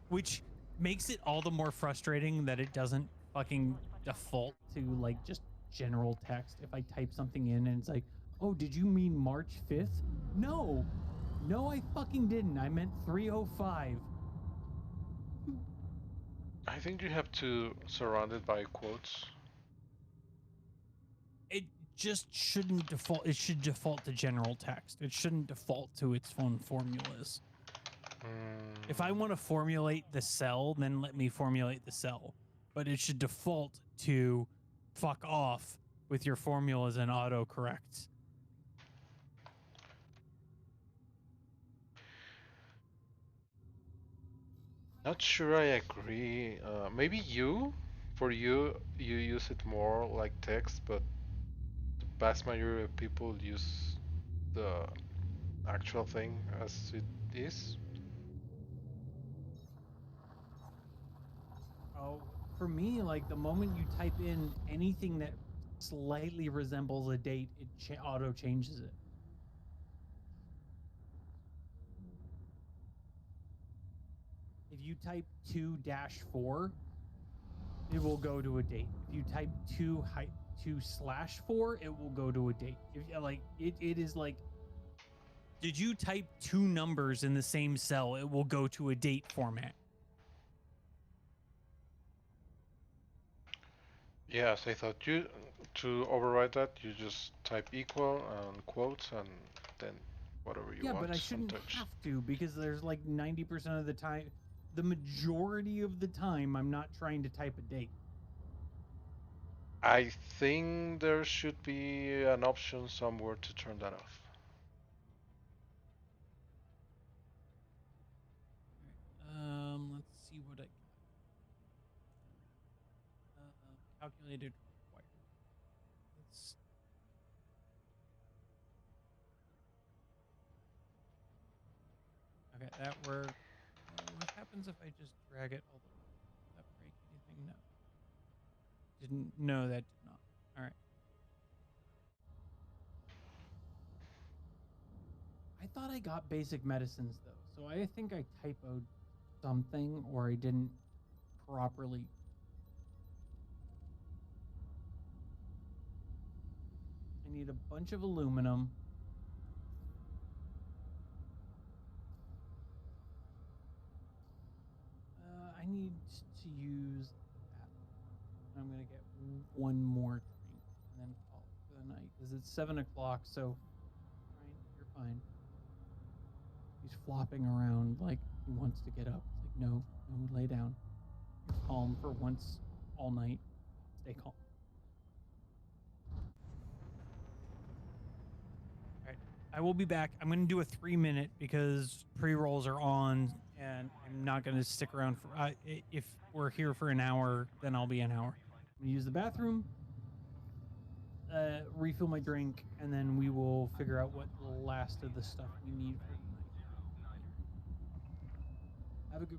Which makes it all the more frustrating that it doesn't fucking default to like just general text. If I type something in and it's like, oh, did you mean March 5th? No. No, I fucking didn't. I meant 305. I think you have to surround it by quotes. It just shouldn't default. It should default to general text. It shouldn't default to its own formulas. If I want to formulate the cell, then let me formulate the cell. But it should default to fuck off with your formulas and autocorrect. Not sure I agree. Maybe for you, you use it more like text, but the vast majority of people use the actual thing as it is. Oh, for me, like the moment you type in anything that slightly resembles a date, it auto changes it. If you type 2-4, it will go to a date. If you type 2/4, it will go to a date. If like it is like, did you type two numbers in the same cell? It will go to a date format. Yes, I thought you to override that you just type equal and quotes and then whatever you Yeah, want but I on shouldn't text. have to because there's like 90% of the time, the majority of the time, I'm not trying to type a date. I think there should be an option somewhere to turn that off. Let's see what I got. Calculated required. Let's. Okay, that worked. What happens if I just drag it all the way? Did that break anything? No. Didn't. No, that did not. All right. I thought I got basic medicines though, so I think I typoed something or I didn't properly. I need a bunch of aluminum. I need to use that. I'm gonna get one more drink and then call it for the night because it's 7 o'clock. So, Ryan, you're fine. He's flopping around like he wants to get up. It's like, no, lay down. You're calm for once all night. Stay calm. All right. I will be back. I'm going to do a 3-minute because pre-rolls are on and I'm not going to stick around for, if we're here for an hour, then I'll be an hour. I'm going to use the bathroom, refill my drink, and then we will figure out what the last of the stuff we need for the night. Have a good,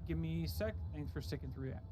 give me a sec. Thanks for sticking through that.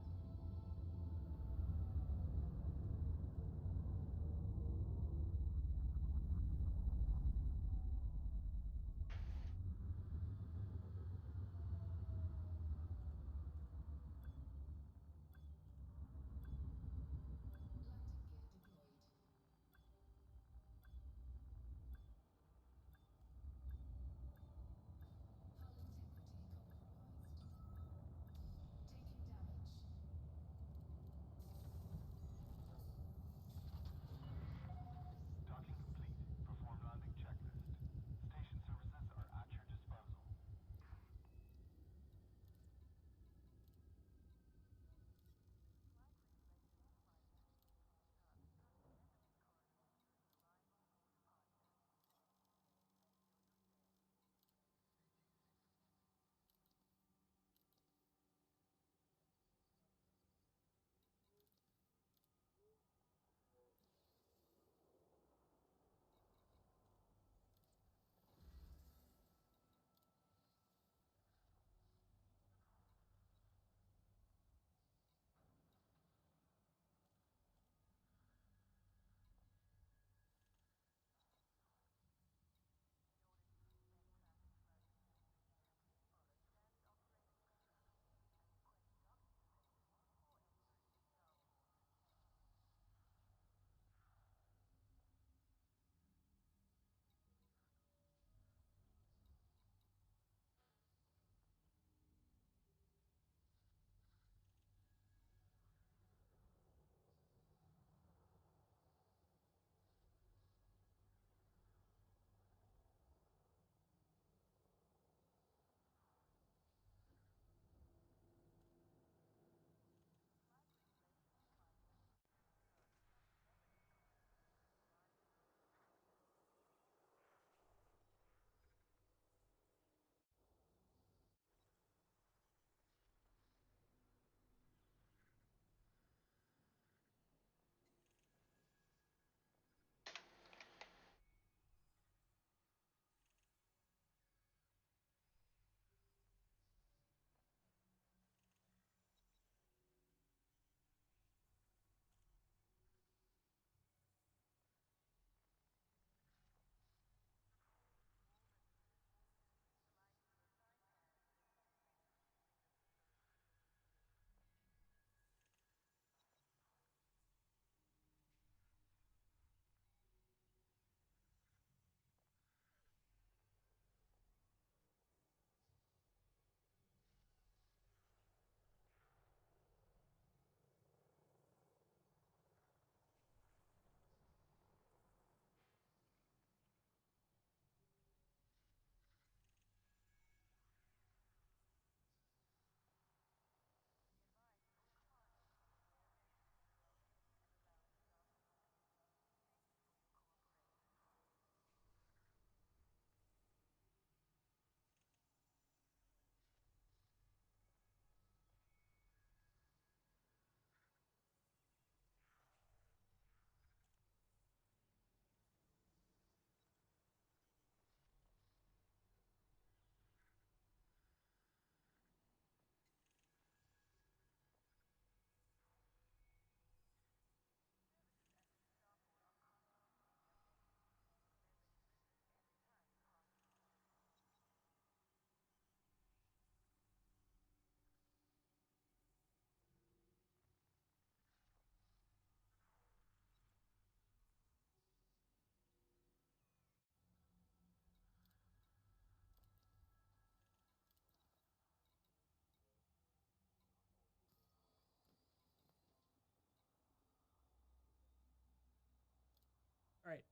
right.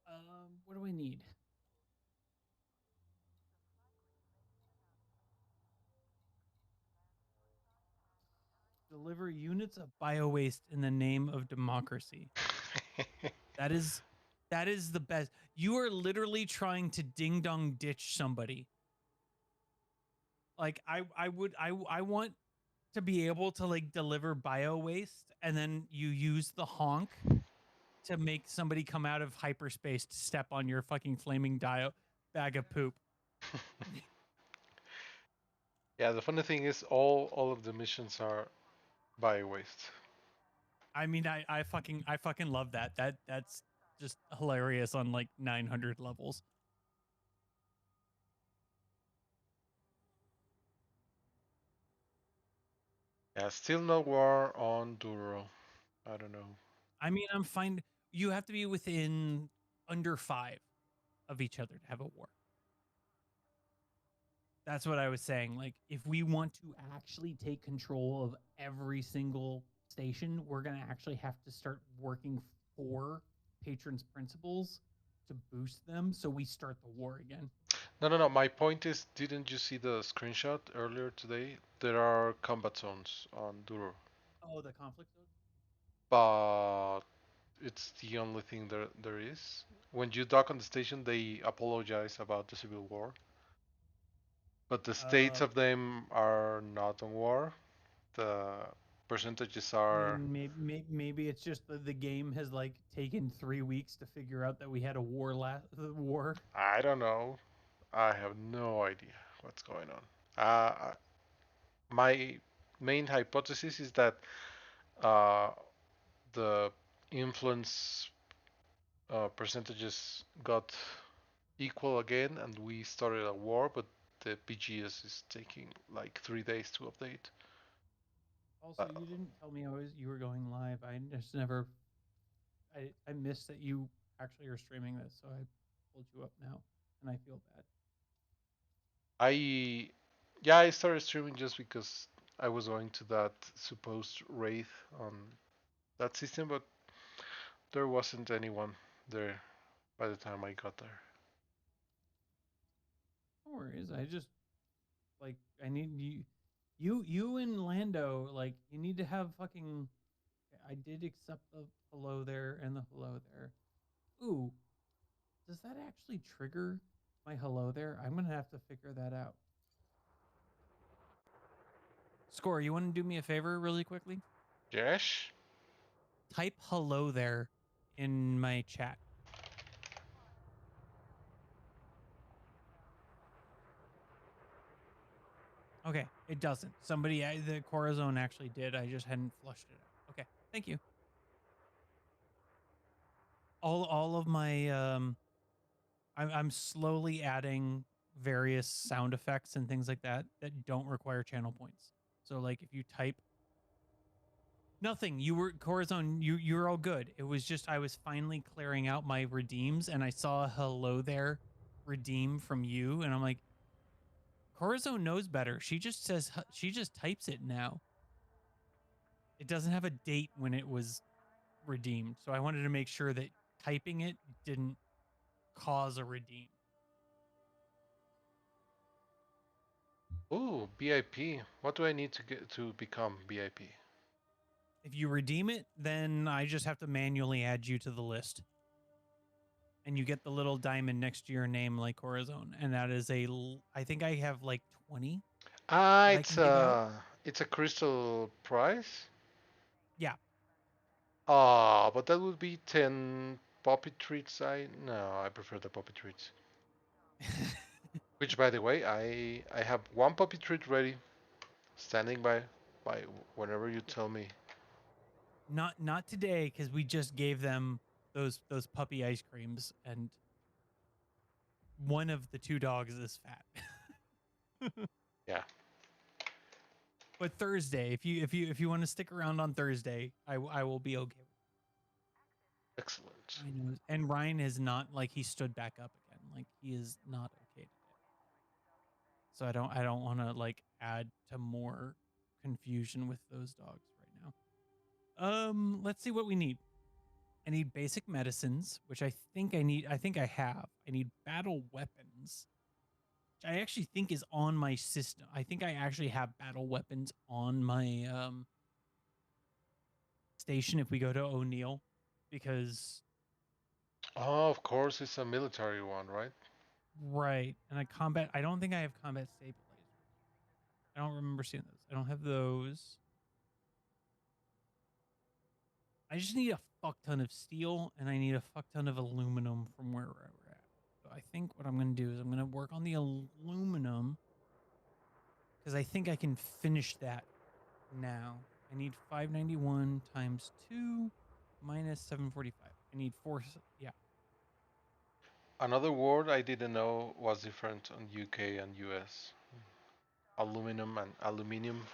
What do I need? Deliver units of biowaste in the name of democracy. That is the best. You are literally trying to ding dong ditch somebody. Like I want to be able to like deliver bio waste and then you use the honk to make somebody come out of hyperspace to step on your fucking flaming bag of poop. Yeah, the funny thing is all of the missions are bio waste. I mean, I fucking love that. That's just hilarious on like 900 levels. Yeah, still no war on Duro. I don't know. I mean, I'm fine. You have to be within under 5 of each other to have a war. That's what I was saying. Like, if we want to actually take control of every single station, we're going to actually have to start working for patrons' principles to boost them so we start the war again. No. My point is, didn't you see the screenshot earlier today? There are combat zones on Duro, Oh, the conflict zone? but it's the only thing there is. When you dock on the station, they apologize about the civil war, but the states of them are not on war. The percentages I are. mean, maybe it's just the game has like taken 3 weeks to figure out that we had a war. I don't know. I have no idea what's going on. My main hypothesis is that uh, the influence percentages got equal again, and we started a war, but the PGS is taking like 3 days to update. Also, you didn't tell me you were going live. I just never. I missed that you actually are streaming this, so I pulled you up now, and I feel bad. I started streaming just because I was going to that supposed raid on that system, but there wasn't anyone there by the time I got there. No worries. I just like I need you and Lando, like you need to have fucking. I did accept the hello there and the hello there. Ooh, does that actually trigger my hello there? I'm gonna have to figure that out. Score, you want to do me a favor really quickly? Yes? Type hello there in my chat. Okay, it doesn't. Somebody, the Corazon actually did. I just hadn't flushed it out. Okay, thank you. All of my I'm slowly adding various sound effects and things like that don't require channel points. So like if you type nothing, you were Corazon, you're all good. It was just I was finally clearing out my redeems and I saw a hello there redeem from you and I'm like Corazon knows better. She just says she just types it now. It doesn't have a date when it was redeemed. So I wanted to make sure that typing it didn't cause a redeem. Ooh, BIP. What do I need to get to become BIP? If you redeem it, then I just have to manually add you to the list. And you get the little diamond next to your name like Corazon. And that is I think I have like 20. It's a crystal prize? Yeah. But that would be 10 poppy treats. No, I prefer the poppy treats. Which, by the way, I have one poppy treat ready, standing by whenever you tell me. Not today, because we just gave them those puppy ice creams, and one of the 2 dogs is fat. Yeah. But Thursday, if you want to stick around on Thursday, I will be okay. Excellent. I know. And Ryan is not like he stood back up again. Like he is not okay today. So I don't want to like add to more confusion with those dogs right now. Let's see what we need. I need basic medicines, which I think I need. I think I have. I need battle weapons, which I actually think is on my system. I think I actually have battle weapons on my station if we go to O'Neill, because Oh, of course, it's a military one, right? right, and I combat. I don't think I have combat stabilizers. I don't remember seeing those. I don't have those. I just need a fuck ton of steel and I need a fuck ton of aluminum from where we're at. So I think what I'm going to do is I'm going to work on the aluminum because I think I can finish that now. I need 591 times 2 minus 745. I need 4. Yeah. Another word I didn't know was different on UK and US. Aluminum and aluminium.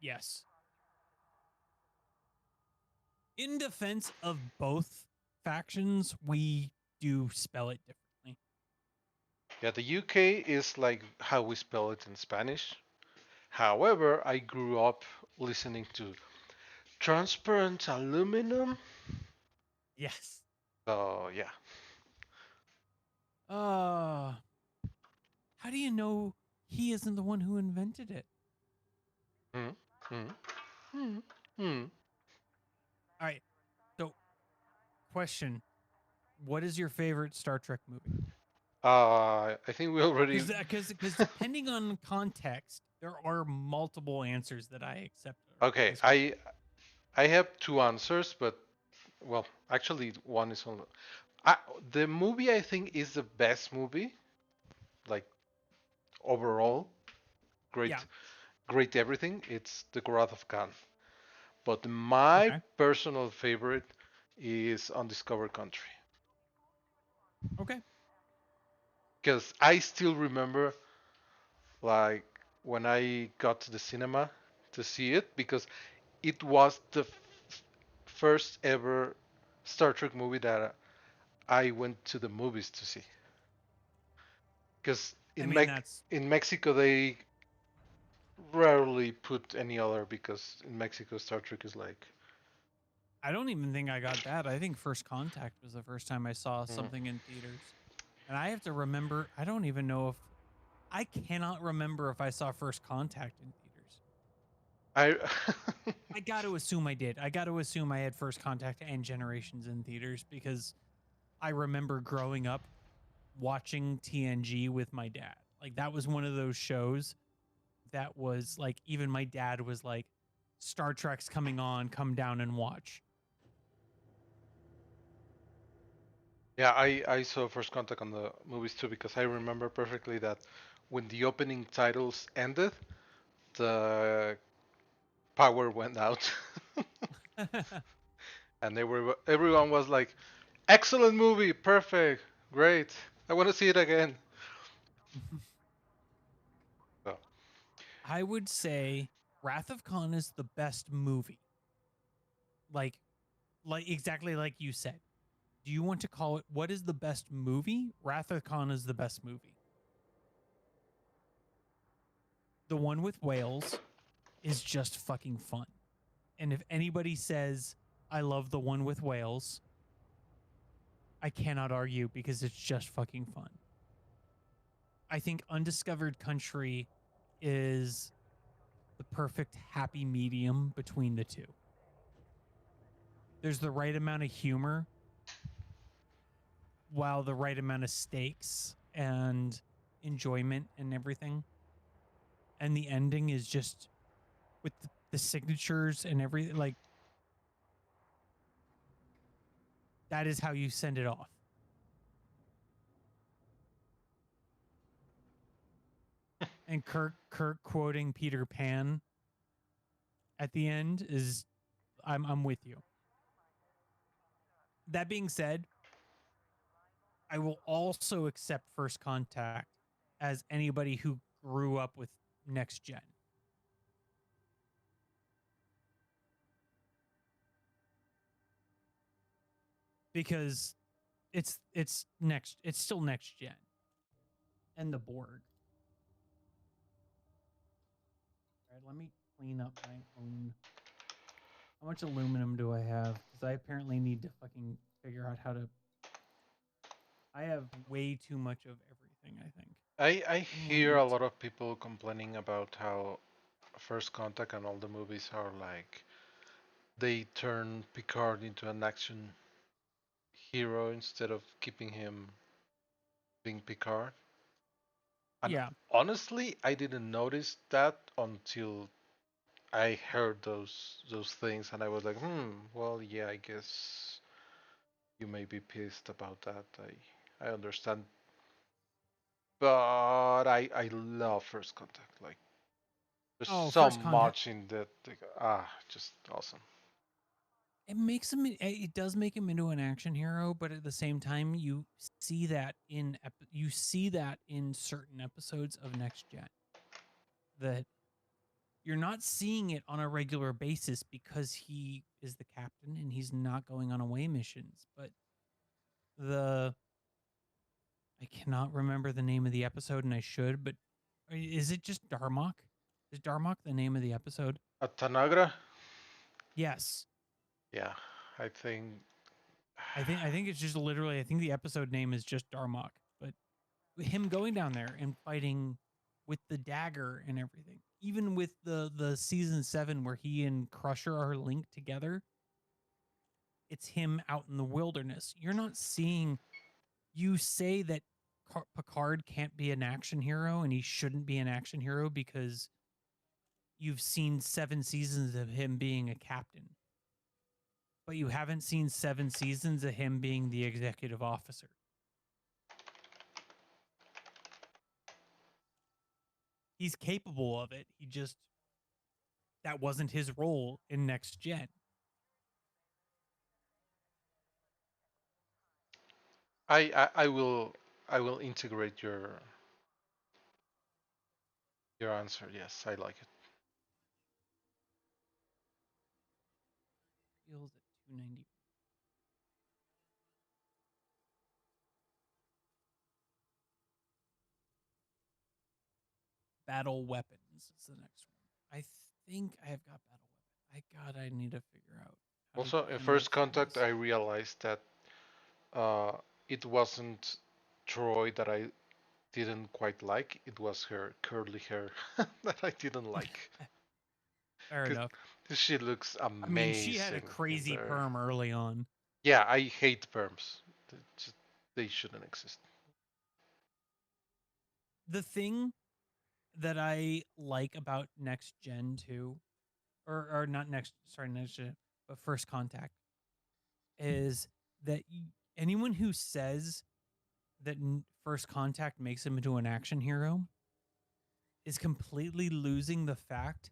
Yes. In defense of both factions, we do spell it differently. Yeah, the UK is like how we spell it in Spanish. However, I grew up listening to transparent aluminum. Yes. So yeah. Uh, how do you know he isn't the one who invented it? Hmm. Hmm. Hmm. Hmm. All right. So, question: what is your favorite Star Trek movie? I think we already. Because depending on context, there are multiple answers that I accept. Okay, As I have two answers, but well, actually one is on. I, the movie I think is the best movie, like overall, yeah. great, great everything. It's The Wrath of Khan. But my Okay. personal favorite is Undiscovered Country. Okay. Because I still remember, like, when I got to the cinema to see it, because it was the first ever Star Trek movie that I went to the movies to see. Because I mean, that's. In Mexico they rarely put any other, because in Mexico Star Trek is like. I don't even think I got that. I think First Contact was the first time I saw Mm. something in theaters, and I have to remember. I don't even know if I cannot remember if I saw First Contact in theaters. I I got to assume I did. I got to assume I had First Contact and Generations in theaters because I remember growing up watching TNG with my dad. Like that was one of those shows that was like even my dad was like Star Trek's coming on, come down and watch. Yeah, I saw First Contact on the movies too, because I remember perfectly that when the opening titles ended, the power went out, and everyone was like, "Excellent movie, perfect, great. I want to see it again." So, I would say Wrath of Khan is the best movie. Like exactly like you said. Do you want to call it what is the best movie? Wrath of Khan is the best movie. The one with whales is just fucking fun. And if anybody says I love the one with whales, I cannot argue because it's just fucking fun. I think Undiscovered Country is the perfect happy medium between the two. There's the right amount of humor while the right amount of stakes and enjoyment and everything. And the ending is just with the signatures and everything. Like, that is how you send it off. And Kirk quoting Peter Pan at the end is I'm with you. That being said, I will also accept First Contact as anybody who grew up with Next Gen. Because it's still Next Gen. And the Borg. All right, let me clean up my own How much aluminum do I have? Because I apparently need to fucking figure out how to. I have way too much of everything, I think. I And hear a whatnot. lot of people complaining about how First Contact and all the movies are like they turn Picard into an action hero instead of keeping him being Picard. And Yeah. honestly, I didn't notice that until I heard those things, and I was like, well, yeah, I guess you may be pissed about that. I understand, but I love First Contact. Like, there's Oh, so first contact. much in that. Like, just awesome. It makes him. It does make him into an action hero, but at the same time, you see that in certain episodes of Next Gen that you're not seeing it on a regular basis because he is the captain and he's not going on away missions. But the I cannot remember the name of the episode, and I should. But is it just Darmok? Is Darmok the name of the episode? At Tanagra, Yes. yeah, I think. I think it's just literally. I think the episode name is just Darmok. But him going down there and fighting with the dagger and everything, even with the season 7 where he and Crusher are linked together, it's him out in the wilderness. You're not seeing. You say that Picard can't be an action hero and he shouldn't be an action hero because you've seen 7 seasons of him being a captain, but you haven't seen 7 seasons of him being the executive officer. He's capable of it. That wasn't his role in Next Gen. I will integrate your answer. Yes, I like it. Feels at 290. Battle weapons is the next one. I think I have got battle weapon. I need to figure out how to Also, get in my First notes for Contact, this. I realized that uh, it wasn't Troy that I didn't quite like. It was her curly hair that I didn't like. Fair Because enough. she looks I mean, she had a amazing in crazy there. perm early on. Yeah, I hate perms. They shouldn't exist. The thing that I like about Next Gen 2, or not next, sorry, Next Gen, but First Contact, is that anyone who says that First Contact makes him into an action hero is completely losing the fact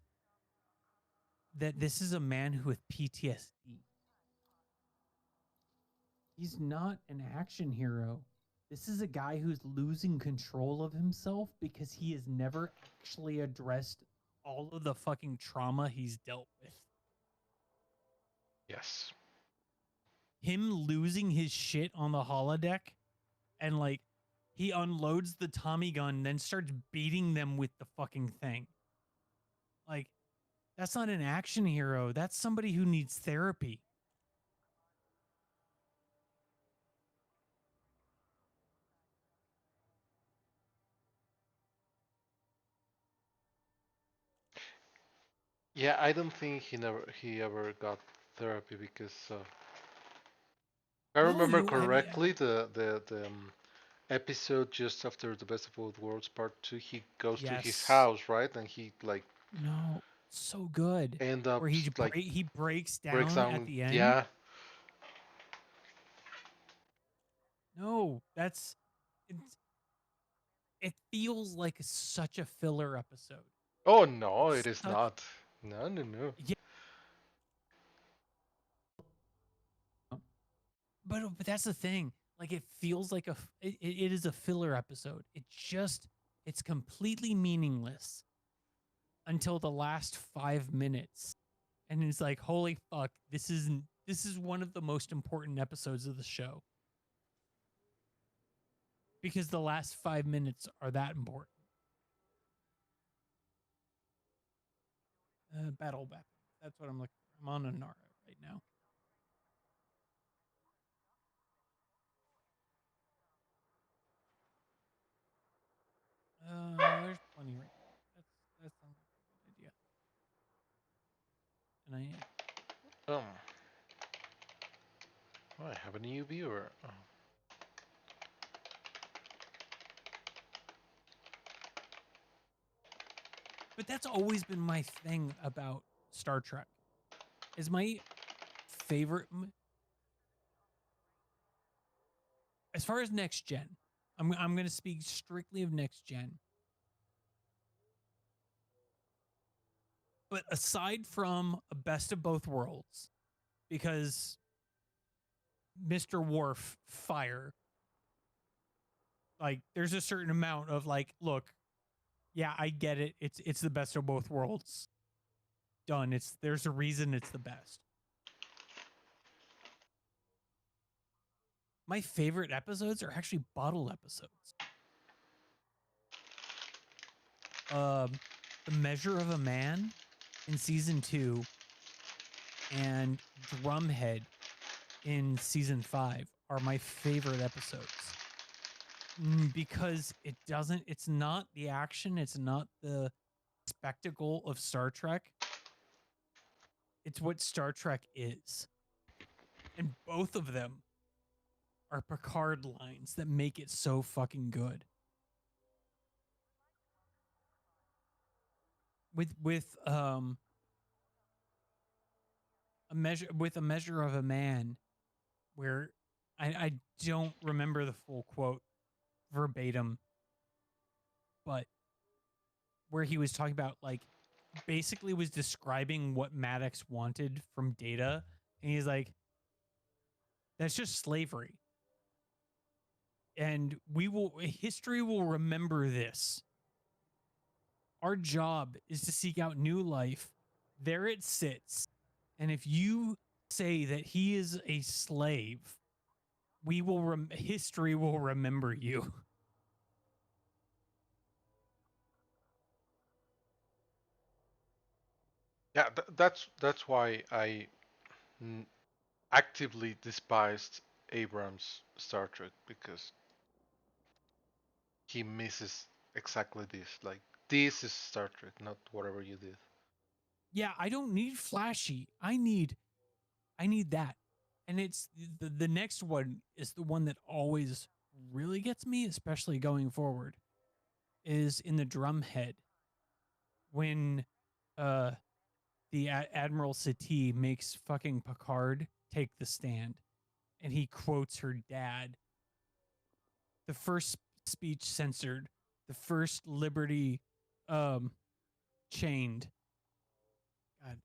that this is a man who with PTSD. He's not an action hero. This is a guy who's losing control of himself because he has never actually addressed all of the fucking trauma he's dealt with. Yes. Him losing his shit on the holodeck and like he unloads the Tommy gun, then starts beating them with the fucking thing. Like, that's not an action hero. That's somebody who needs therapy. Yeah, I don't think he ever got therapy because if I No, remember you. I mean, correctly, the episode just after the Best of Both Worlds Part 2, he goes to his yes. house, right? And he like No, so good. end Where up like he breaks breaks down at down. the end. Yeah. No, that's it's, it feels like such a filler episode. Oh no, it It's is such not. No, no, no. yeah, but that's the thing. Like it feels like it is a filler episode. It's completely meaningless until the last 5 minutes, and it's like holy fuck, this is one of the most important episodes of the show because the last 5 minutes are that important. Battle weapon. That's what I'm looking for. I'm on Anara right now. There's plenty right there. That sounds like a good idea. And I Oh, I have a new viewer. Oh. but that's always been my thing about Star Trek. Is my favorite as far as next gen. I'm going to speak strictly of next gen. But aside from a best of both worlds, because Mr. Worf fire, like there's a certain amount of like, look, yeah, I get it. It's the best of both worlds. Done. There's a reason it's the best. My favorite episodes are actually bottle episodes. The Measure of a Man in season 2 and Drumhead in season 5 are my favorite episodes. Because it's not the action, it's not the spectacle of Star Trek. It's what Star Trek is. And both of them are Picard lines that make it so fucking good. With a measure of a man, where I don't remember the full quote verbatim, but where he was talking about like basically was describing what Maddox wanted from Data, and he's like, that's just slavery. And history will remember this. Our job is to seek out new life. There it sits. And if you say that he is a slave, history will remember you. Yeah, that's why I actively despised Abrams' Star Trek, because he misses exactly this. Like, this is Star Trek, not whatever you did. Yeah, I don't need flashy. I need that. And it's the next one is the one that always really gets me, especially going forward, is in the Drumhead when the Admiral Satie makes fucking Picard take the stand, and he quotes her dad. The first speech censored, the first liberty chained. God.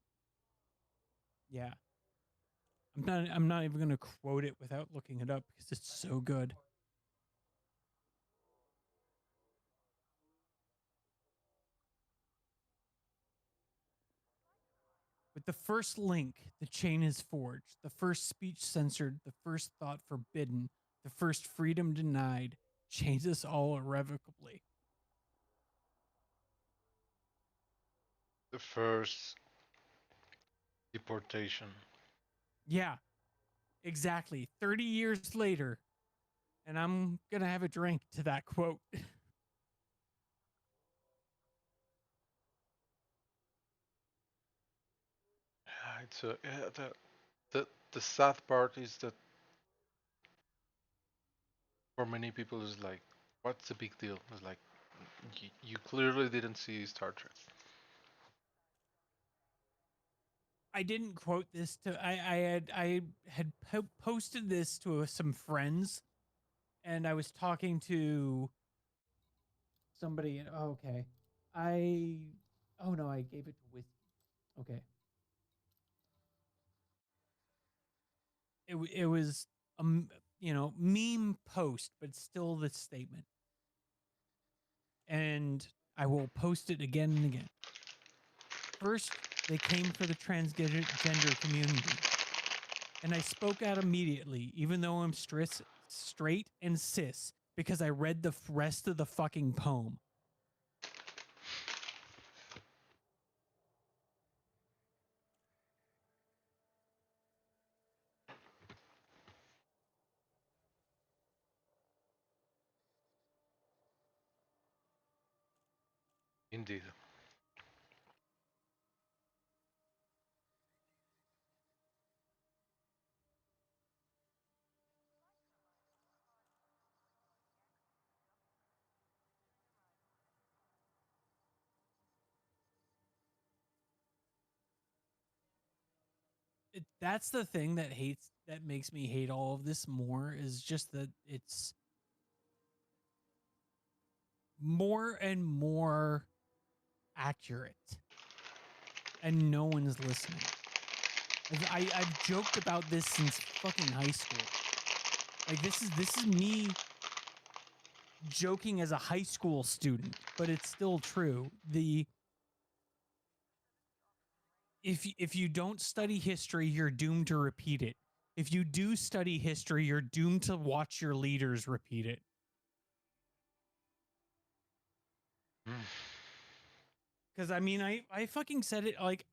Yeah. I'm not even gonna quote it without looking it up because it's so good. With the first link, the chain is forged, the first speech censored, the first thought forbidden, the first freedom denied, chains us all irrevocably. The first deportation. Yeah, exactly. 30 years later, and I'm gonna have a drink to that quote. It's the sad part is that for many people is like, what's the big deal? It's like, you clearly didn't see Star Trek. I didn't quote this to. I had posted this to some friends, and I was talking to somebody. And oh, okay, oh no, I gave it to Whiskey. Okay, it was meme post, but still the statement, and I will post it again and again. First, they came for the transgender community, and I spoke out immediately, even though I'm straight and cis, because I read the rest of the fucking poem. Indeed. That's the thing that makes me hate all of this more is just that it's more and more accurate and no one's listening. I've joked about this since fucking high school. Like this is me joking as a high school student, but it's still true. If you don't study history, you're doomed to repeat it. If you do study history, you're doomed to watch your leaders repeat it. Because I mean, I fucking said it like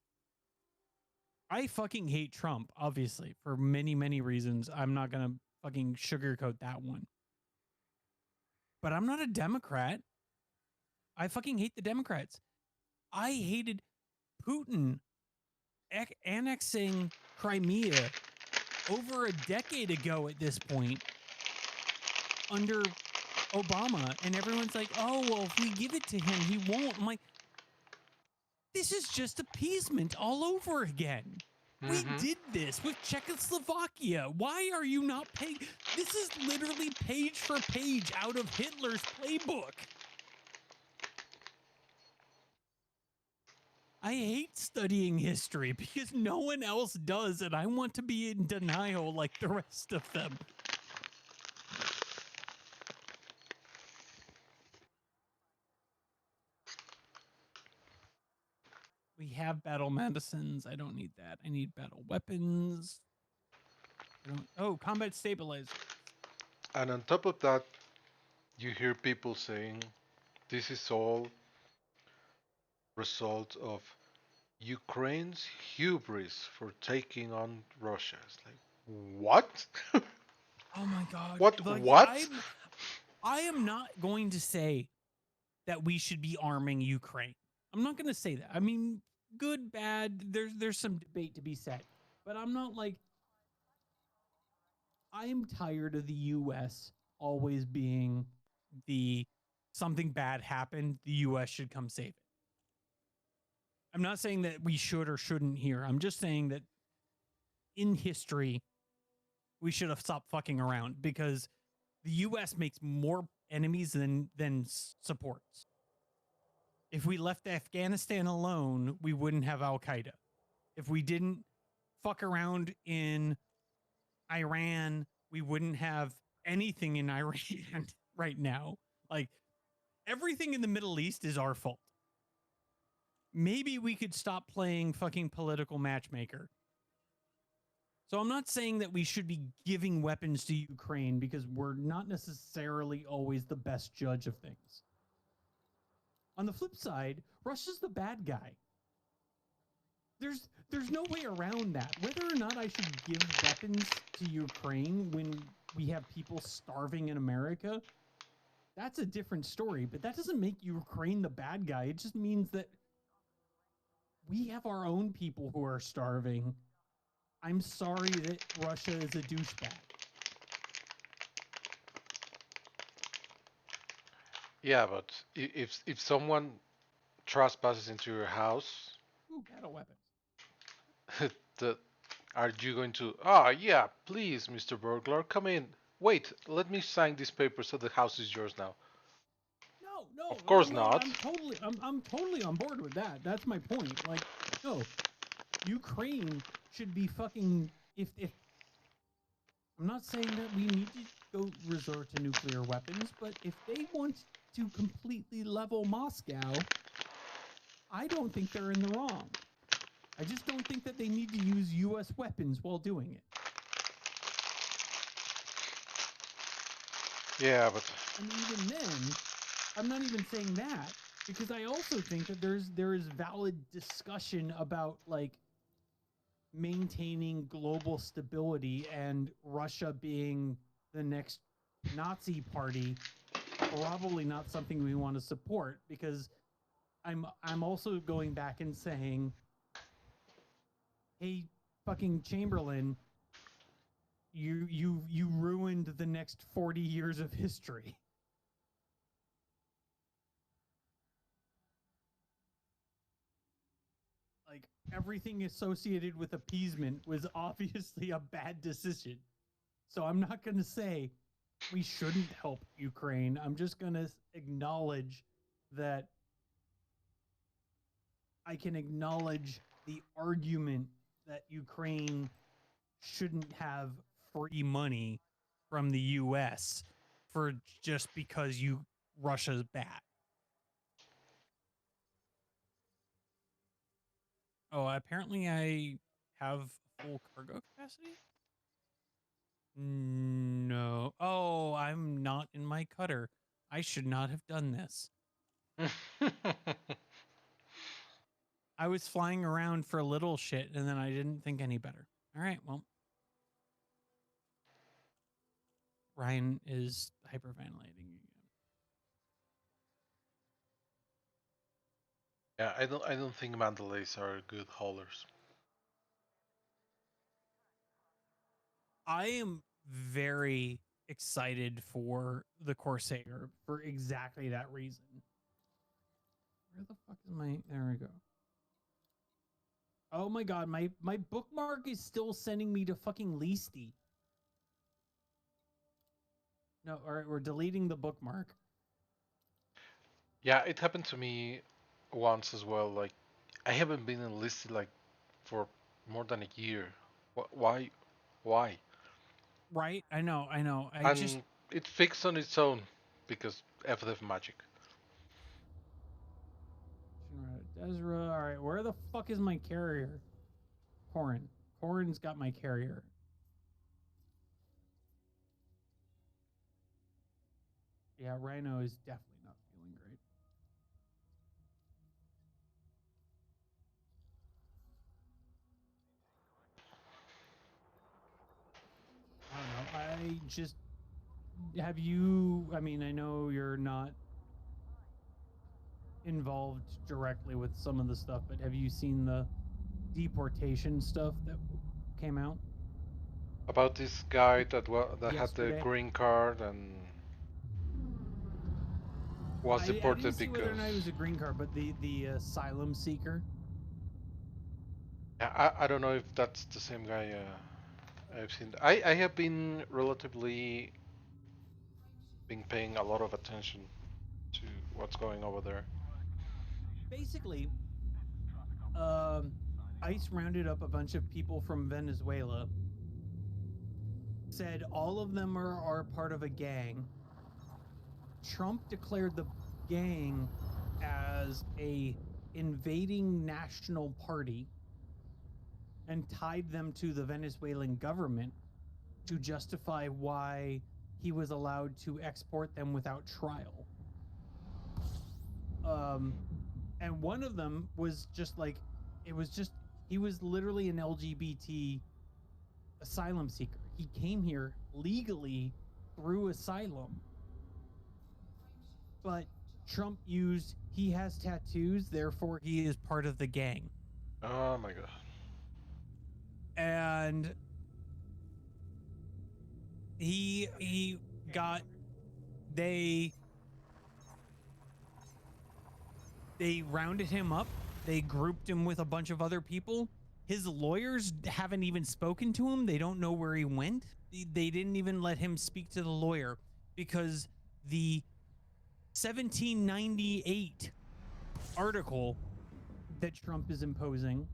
I fucking hate Trump, obviously, for many, many reasons. I'm not gonna fucking sugarcoat that one. But I'm not a Democrat. I fucking hate the Democrats. I hated Putin annexing Crimea over a decade ago at this point under Obama, and everyone's like, oh, well, if we give it to him, he won't. I'm like, this is just appeasement all over again. We did this with Czechoslovakia. Why are you not paying? This is literally page for page out of Hitler's playbook. I hate studying history because no one else does, and I want to be in denial like the rest of them. We have battle medicines. I don't need that. I need battle weapons. Oh, combat stabilizer. And on top of that, you hear people saying this is all result of Ukraine's hubris for taking on Russia. It's like, what? Oh my god. What? Like, What? I am not going to say that we should be arming Ukraine. I'm not going to say that. I mean, good, bad, there's some debate to be said. But I'm not like I am tired of the US always being the something bad happened, the US should come save it. I'm not saying that we should or shouldn't here. I'm just saying that in history, we should have stopped fucking around because the US makes more enemies than supports. If we left Afghanistan alone, we wouldn't have Al Qaeda. If we didn't fuck around in Iran, we wouldn't have anything in Iran right now. Like everything in the Middle East is our fault. Maybe we could stop playing fucking political matchmaker. So I'm not saying that we should be giving weapons to Ukraine because we're not necessarily always the best judge of things. On the flip side, Russia's the bad guy. There's no way around that. Whether or not I should give weapons to Ukraine when we have people starving in America, that's a different story. But that doesn't make Ukraine the bad guy. It just means that we have our own people who are starving. I'm sorry that Russia is a douchebag. Yeah, but if someone trespasses into your house, Ooh, battle weapons. the, are you going to? Ah, yeah, please, Mr. Burglar, come in. Wait, let me sign this paper so the house is yours now. No, Of course no, not. I'm totally on board with that. That's my point. Like, no, Ukraine should be fucking. If I'm not saying that we need to go resort to nuclear weapons, but if they want to completely level Moscow, I don't think they're in the wrong. I just don't think that they need to use U.S. weapons while doing it. Yeah, but And even then, I'm not even saying that because I also think that there is valid discussion about like maintaining global stability and Russia being the next Nazi party probably not something we want to support because I'm also going back and saying, hey, fucking Chamberlain, you ruined the next 40 years of history. Like everything associated with appeasement was obviously a bad decision. So I'm not going to say we shouldn't help Ukraine. I'm just going to acknowledge that I can acknowledge the argument that Ukraine shouldn't have free money from the US for just because Russia's bad. Oh, apparently I have full cargo capacity? No. Oh, I'm not in my cutter. I should not have done this. I was flying around for a little shit and then I didn't think any better. All right, well. Ryan is hyperventilating again. Yeah, I don't think Mandalays are good haulers. I am very excited for the Corsair for exactly that reason. Where the fuck is my... There we go. Oh my god, my bookmark is still sending me to fucking Leasty. No, all right, we're deleting the bookmark. Yeah, it happened to me once as well. Like, I haven't been enlisted like for more than a year. Why? Why? Right? I know. And it fixed on its own because FDF magic. Desra, all right, where the fuck is my carrier? Corin. Corin's got my carrier. Yeah, Rhino is definitely not feeling great. I don't know. I just have you. I mean, I know you're not involved directly with some of the stuff, but have you seen the deportation stuff that came out About this guy that that had the yesterday? green card and was I didn't deported see whether or because. not it was a green card, but the asylum seeker. Yeah, I don't know if that's the same guy. I've seen. I have been relatively been paying a lot of attention to what's going over there. Basically, ICE rounded up a bunch of people from Venezuela. Said all of them are part of a gang. Trump declared the gang as a invading national party and tied them to the Venezuelan government to justify why he was allowed to export them without trial. And one of them was just like, he was literally an LGBT asylum seeker. He came here legally through asylum. But Trump used, he has tattoos, therefore he is part of the gang. Oh my god. And he got, they rounded him up. They grouped him with a bunch of other people. His lawyers haven't even spoken to him. They don't know where he went. They didn't even let him speak to the lawyer because the 1798 article that Trump is imposing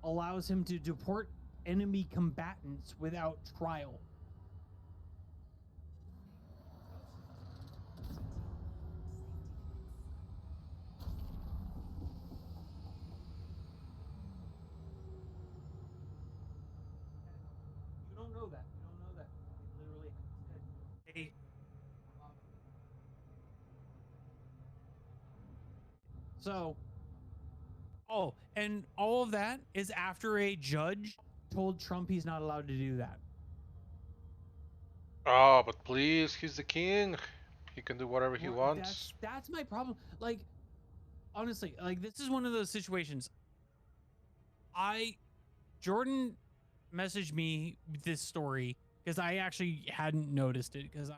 allows him to deport enemy combatants without trial. You don't know that. You don't know that. They literally said, hey, so, oh, and all of that is after a judge told Trump he's not allowed to do that. Oh, but please, he's the king. He can do whatever he wants. That's my problem. Like, honestly, like, this is one of those situations. Jordan messaged me with this story because I actually hadn't noticed it because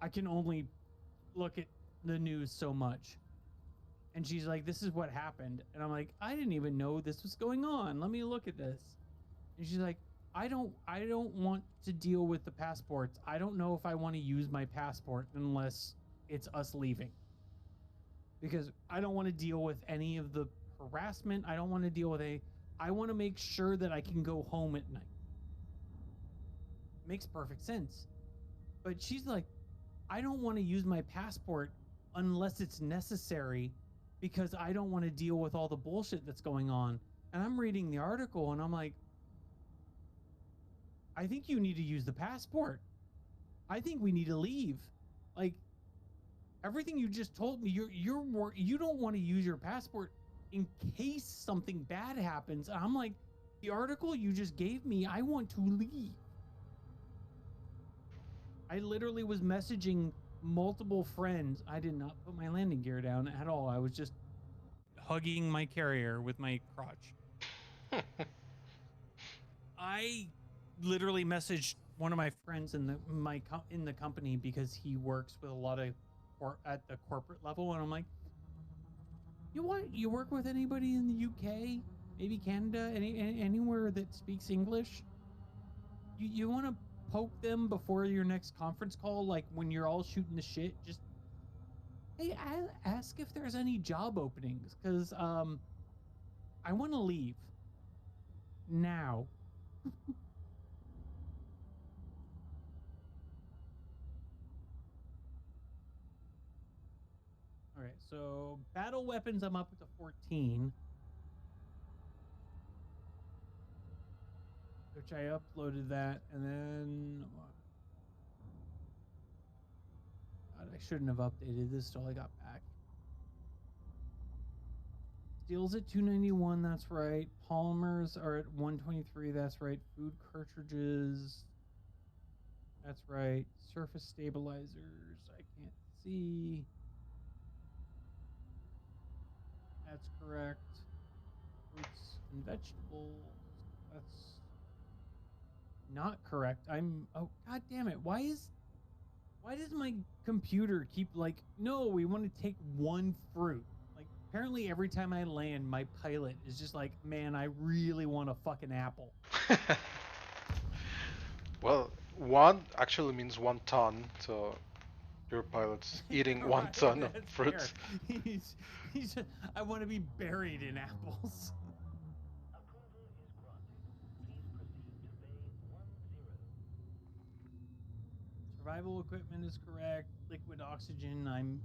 I can only look at the news so much. And she's like, this is what happened. And I'm like, I didn't even know this was going on. Let me look at this. And she's like, I don't want to deal with the passports. I don't know if I want to use my passport unless it's us leaving. Because I don't want to deal with any of the harassment. I don't want to deal with I want to make sure that I can go home at night. Makes perfect sense. But she's like, I don't want to use my passport unless it's necessary because I don't want to deal with all the bullshit that's going on. And I'm reading the article and I'm like, I think you need to use the passport. I think we need to leave. Like, everything you just told me, you don't want to use your passport in case something bad happens. And I'm like, the article you just gave me, I want to leave. I literally was messaging multiple friends. I did not put my landing gear down at all. I was just hugging my carrier with my crotch. I literally messaged one of my friends in the company because he works with a lot of at the corporate level, and I'm like, you work with anybody in the UK, maybe Canada, anywhere that speaks English? You want to poke them before your next conference call, like when you're all shooting the shit? Just, hey, ask if there's any job openings, because I want to leave now. All right, so battle weapons, I'm up to 14, which I uploaded that, and then God, I shouldn't have updated this till I got back. Steel's at 291, that's right. Polymers are at 123, that's right. Food cartridges, that's right. Surface stabilizers, I can't see. That's correct. Fruits and vegetables, that's not correct. Oh, god damn it. Why does my computer keep like, no, we want to take one fruit? Like, apparently every time I land, my pilot is just like, man, I really want a fucking apple. Well, one actually means 1 ton, so your pilot's eating 1 ton of That's fruits. fair. He's I want to be buried in apples. Survival equipment is correct. Liquid oxygen, I'm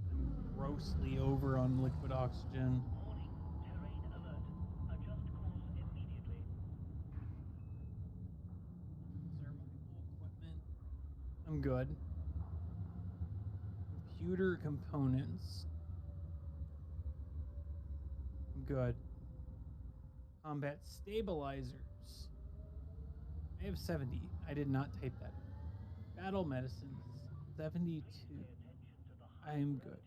grossly over on liquid oxygen. Survival equipment, I'm good. Computer components, I'm good. Combat stabilizers, I have 70. I did not type that in. Battle medicines, 72. I am good.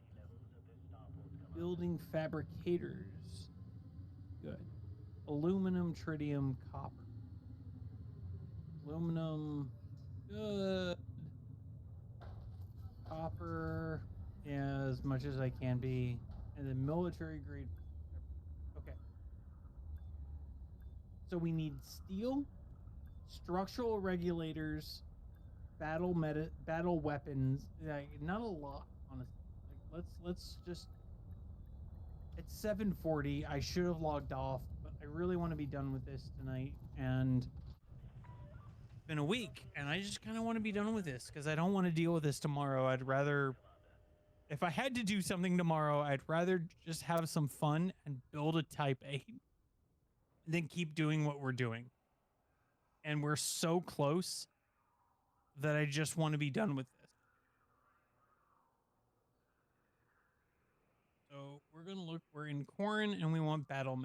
Building fabricators, good. Aluminum, tritium, copper. Aluminum, good. Copper, as much as I can be. And then military grade. Okay. So we need steel, structural regulators, battle weapons. Like, not a lot, honestly. Like, let's just. It's 7:40. I should have logged off, but I really want to be done with this tonight. And it's been a week, and I just kind of want to be done with this because I don't want to deal with this tomorrow. I'd rather, if I had to do something tomorrow, I'd rather just have some fun and build a Type 8 than keep doing what we're doing. And we're so close that I just want to be done with this. So we're going to look, we're in Corrin and we want battle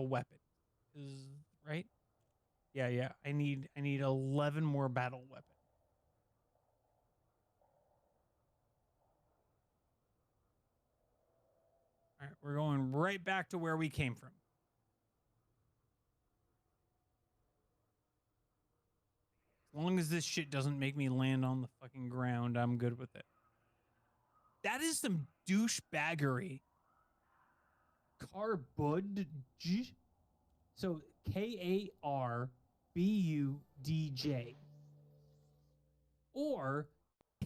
weapons. Right? Yeah. I need 11 more battle weapons. All right, we're going right back to where we came from. As long as this shit doesn't make me land on the fucking ground, I'm good with it. That is some douchebaggery. Carbudj. So Karbudj. Or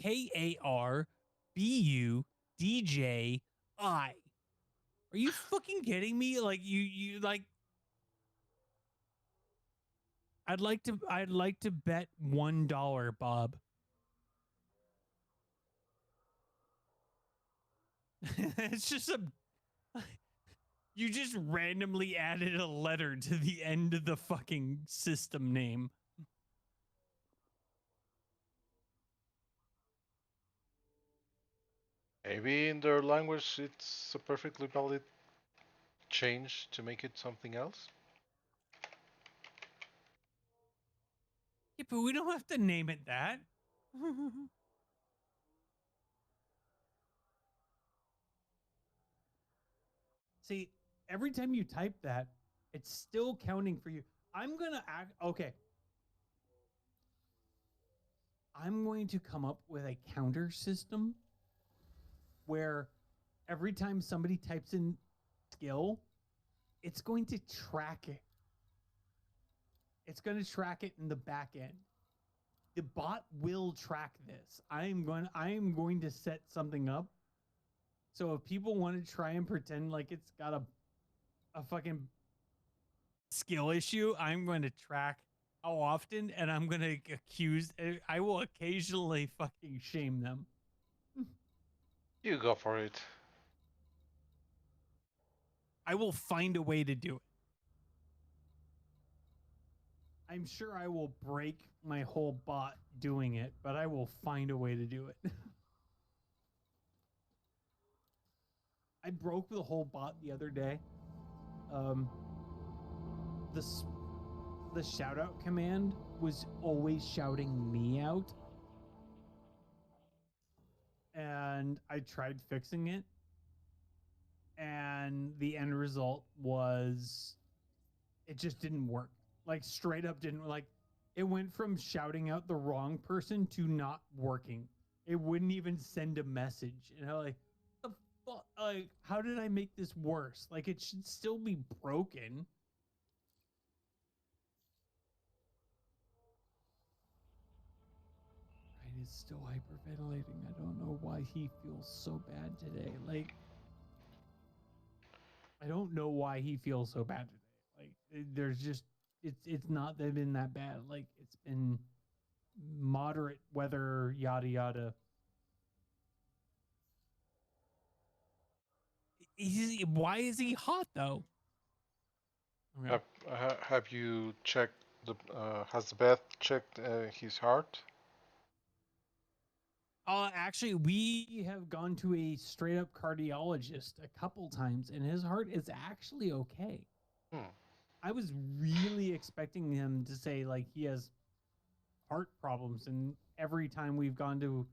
Karbudji. Are you fucking kidding me? Like you like I'd like to bet $1, Bob. It's just you just randomly added a letter to the end of the fucking system name. Maybe in their language it's a perfectly valid change to make it something else. Yeah, but we don't have to name it that. See, every time you type that, it's still counting for you. I'm going to act okay. I'm going to come up with a counter system where every time somebody types in skill, it's going to track it. It's going to track it in the back end. The bot will track this. I am going to set something up. So if people want to try and pretend like it's got a fucking skill issue, I'm going to track how often, and I'm going to I will occasionally fucking shame them. You go for it. I will find a way to do it. I'm sure I will break my whole bot doing it, but I will find a way to do it. I broke the whole bot the other day. The shout out command was always shouting me out. And I tried fixing it. And the end result was it just didn't work. Like straight up didn't like it went from shouting out the wrong person to not working. It wouldn't even send a message. And I'm like, the fuck, like, how did I make this worse? Like it should still be broken. Ryan is still hyperventilating. I don't know why he feels so bad today. Like I don't know why he feels so bad today. Like there's just it's not been that bad. Like it's been moderate weather, yada yada. Why is he hot though? Okay. Have you checked has the vet checked his heart? Actually, we have gone to a straight up cardiologist a couple times, and his heart is actually okay. I was really expecting him to say like he has heart problems, and every time we've gone to,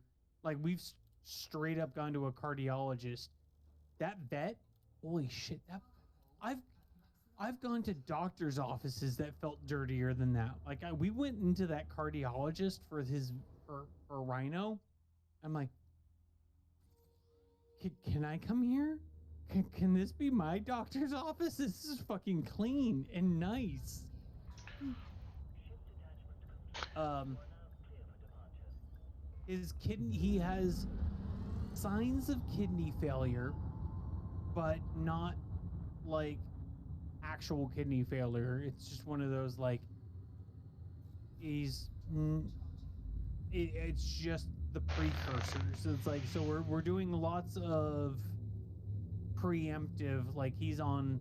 like we've straight up gone to a cardiologist, that vet, holy shit, that I've gone to doctor's offices that felt dirtier than that. Like we went into that cardiologist for Rhino. I'm like, can I come here? Can this be my doctor's office? This is fucking clean and nice. His kidney, he has signs of kidney failure, but not like actual kidney failure. It's just one of those like it's just the precursors. It's like, so we're doing lots of preemptive, like he's on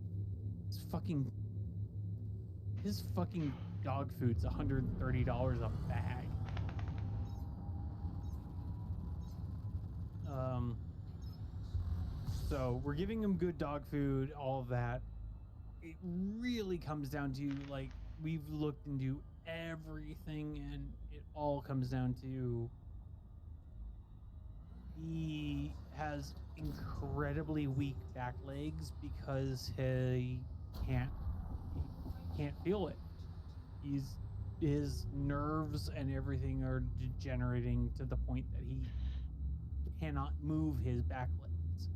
his fucking dog food's $130 a bag. So we're giving him good dog food, all of that. It really comes down to like we've looked into everything, and it all comes down to He has incredibly weak back legs because he can't feel it. His nerves and everything are degenerating to the point that he cannot move his back legs.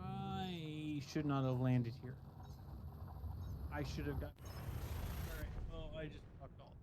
I should not have landed here. I should have got. All right. Well, I just fucked all of that.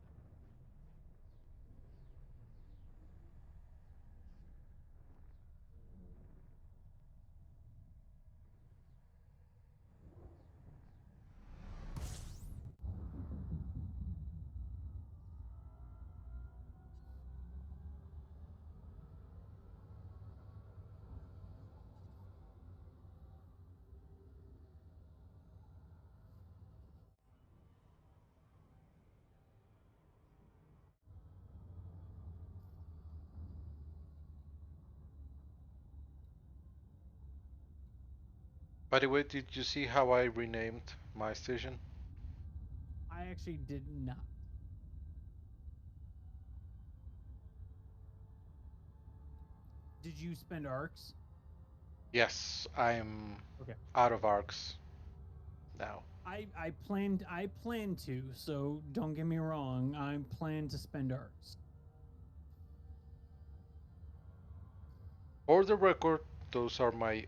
By the way, did you see how I renamed my station? I actually did not. Did you spend arcs? Yes, I'm Okay. out of arcs now. I planned to, so don't get me wrong. I plan to spend arcs. For the record, those are my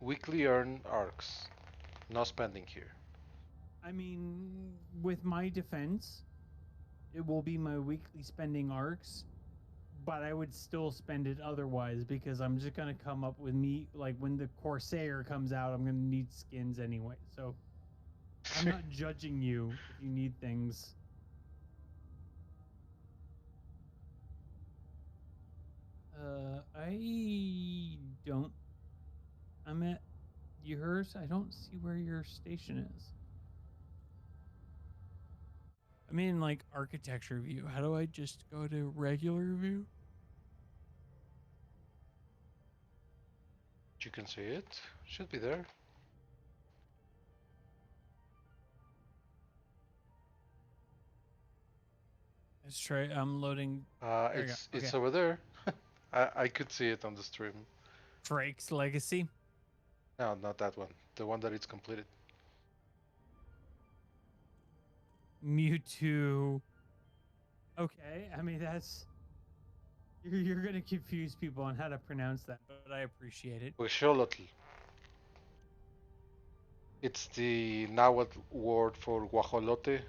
weekly earned arcs. No spending here. I mean, with my defense, it will be my weekly spending arcs, but I would still spend it otherwise because I'm just gonna come up with me like when the Corsair comes out, I'm gonna need skins anyway. So I'm not judging you if you need things. I don't. I'm at yours. I don't see where your station is. I'm in like architecture view. How do I just go to regular view? You can see it. Should be there. Let's try. I'm loading There you go. It's Okay. over there. I could see it on the stream. Drake's Legacy. No, not that one. The one that it's completed. Mewtwo. Okay, I mean that's you're gonna confuse people on how to pronounce that, but I appreciate it. Huixolotl. It's the Nahuatl word for guajolote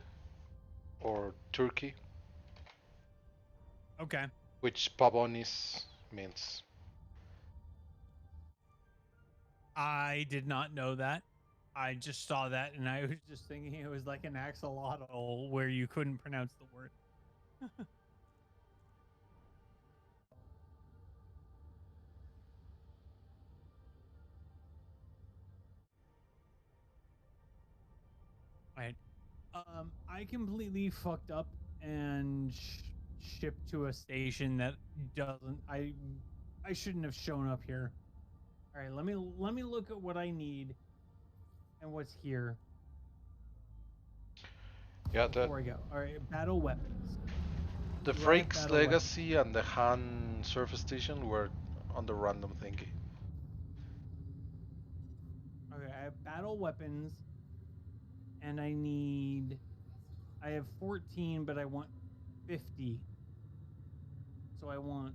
or turkey, Okay. which Pavonis means. I did not know that. I just saw that and I was just thinking it was like an axolotl where you couldn't pronounce the word. Right. I completely fucked up and shipped to a station that doesn't. I shouldn't have shown up here. All right, let me look at what I need and what's here Yeah, the before I go. All right, battle weapons. the Do I have Frank's battle weapons? Legacy and the Han Surface Station were on the random thingy. Okay, I have battle weapons, and I have 14, but I want 50. So I want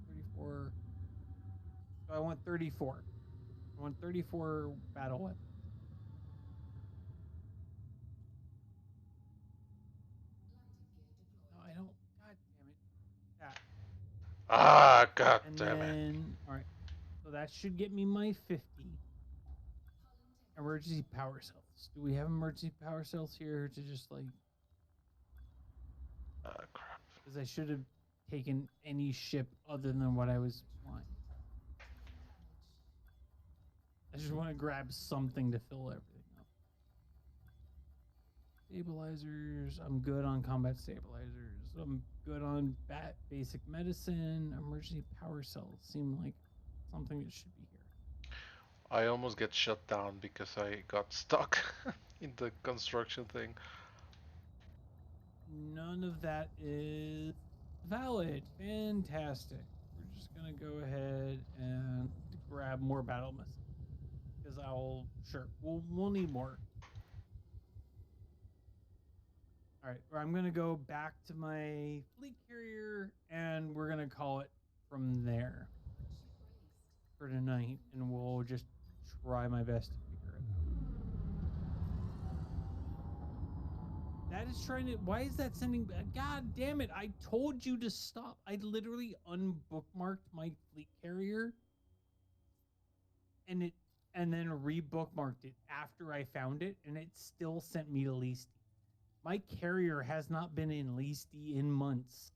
34. So I want 34. I want 34 battle weapons. No, I don't. God damn it. That. Ah, god And damn it. then, all right. So that should get me my 50. Emergency power cells. Do we have emergency power cells here to just like? Crap. Because I should have taken any ship other than what I was flying. I just want to grab something to fill everything up. Stabilizers. I'm good on combat stabilizers. I'm good on basic medicine. Emergency power cells seem like something that should be here. I almost get shut down because I got stuck in the construction thing. none of that is valid. Fantastic. We're just gonna go ahead and grab more battle missiles. Because we'll need more. Alright, I'm gonna go back to my fleet carrier and we're gonna call it from there for tonight, and we'll just try my best to figure it out. That is trying to. Why is that sending? God damn it! I told you to stop. I literally unbookmarked my fleet carrier, and then rebookmarked it after I found it, and it still sent me to Leasty. My carrier has not been in Leasty in months.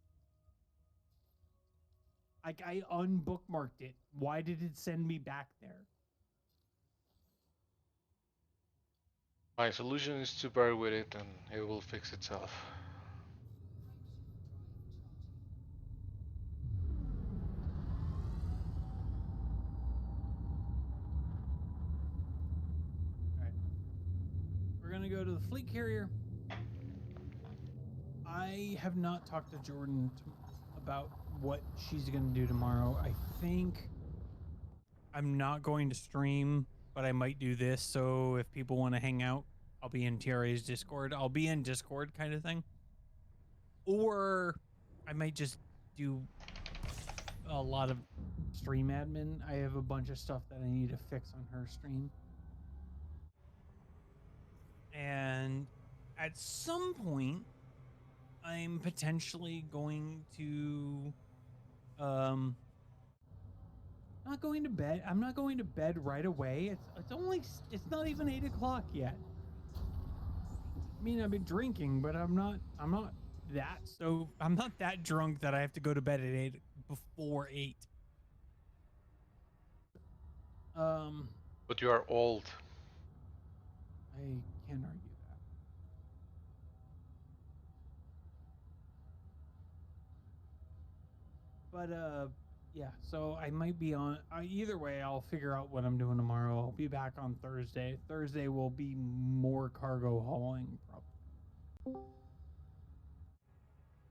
Like, I unbookmarked it. Why did it send me back there? My solution is to bear with it and it will fix itself. Alright. We're gonna go to the fleet carrier. I have not talked to Jordan about what she's gonna do tomorrow. I think I'm not going to stream, but I might do this. So if people want to hang out, I'll be in TRA's Discord. I'll be in Discord kind of thing. Or I might just do a lot of stream admin. I have a bunch of stuff that I need to fix on her stream. And at some point, I'm potentially going to not going to bed. I'm not going to bed right away. It's not even 8 o'clock yet. I mean, I've been drinking, but I'm not that drunk that I have to go to bed at 8 before 8. But you are old. I can't argue that. But yeah, so I might be on either way. I'll figure out what I'm doing tomorrow. I'll be back on Thursday. Thursday will be more cargo hauling, probably,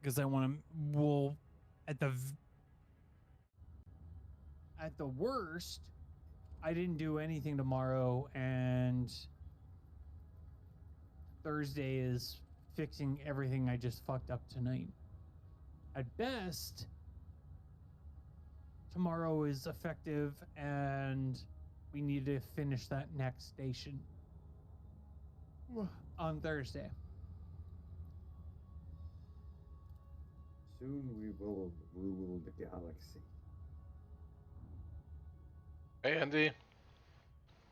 because I want to. We'll at the worst, I didn't do anything tomorrow, and Thursday is fixing everything I just fucked up tonight. At best, tomorrow is effective, and we need to finish that next station on Thursday. Soon we will rule the galaxy. Hey, Andy.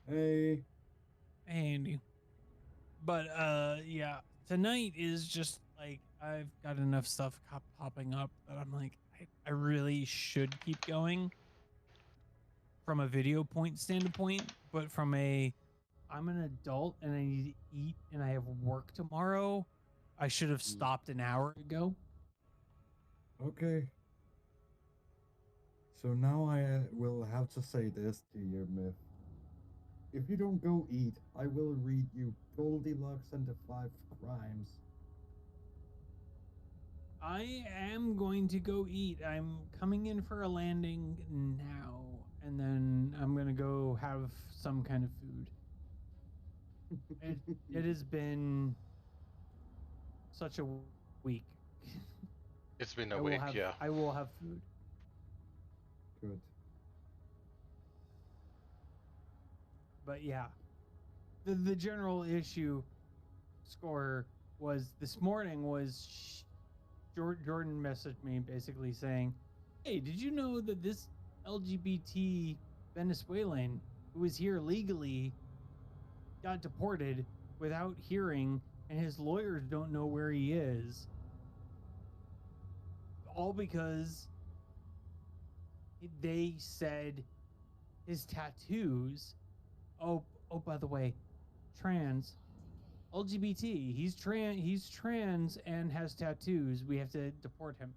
Hey. Hey, Andy. But yeah, tonight is just like I've got enough stuff popping up that I'm like, I really should keep going from a video point standpoint, but from I'm an adult and I need to eat and I have work tomorrow, I should have stopped an hour ago. Okay. So now I will have to say this to you, Myth. If you don't go eat, I will read you Goldilocks and the 5 Crimes. I am going to go eat. I'm coming in for a landing now, and then I'm going to go have some kind of food. It has been such a week. It's been a week, yeah. I will have food. Good. But yeah, the general issue score was this morning was Jordan messaged me basically saying, hey, did you know that this LGBT Venezuelan who was here legally got deported without hearing, and his lawyers don't know where he is, all because they said his tattoos. Oh, by the way, trans, LGBT. He's trans and has tattoos. We have to deport him.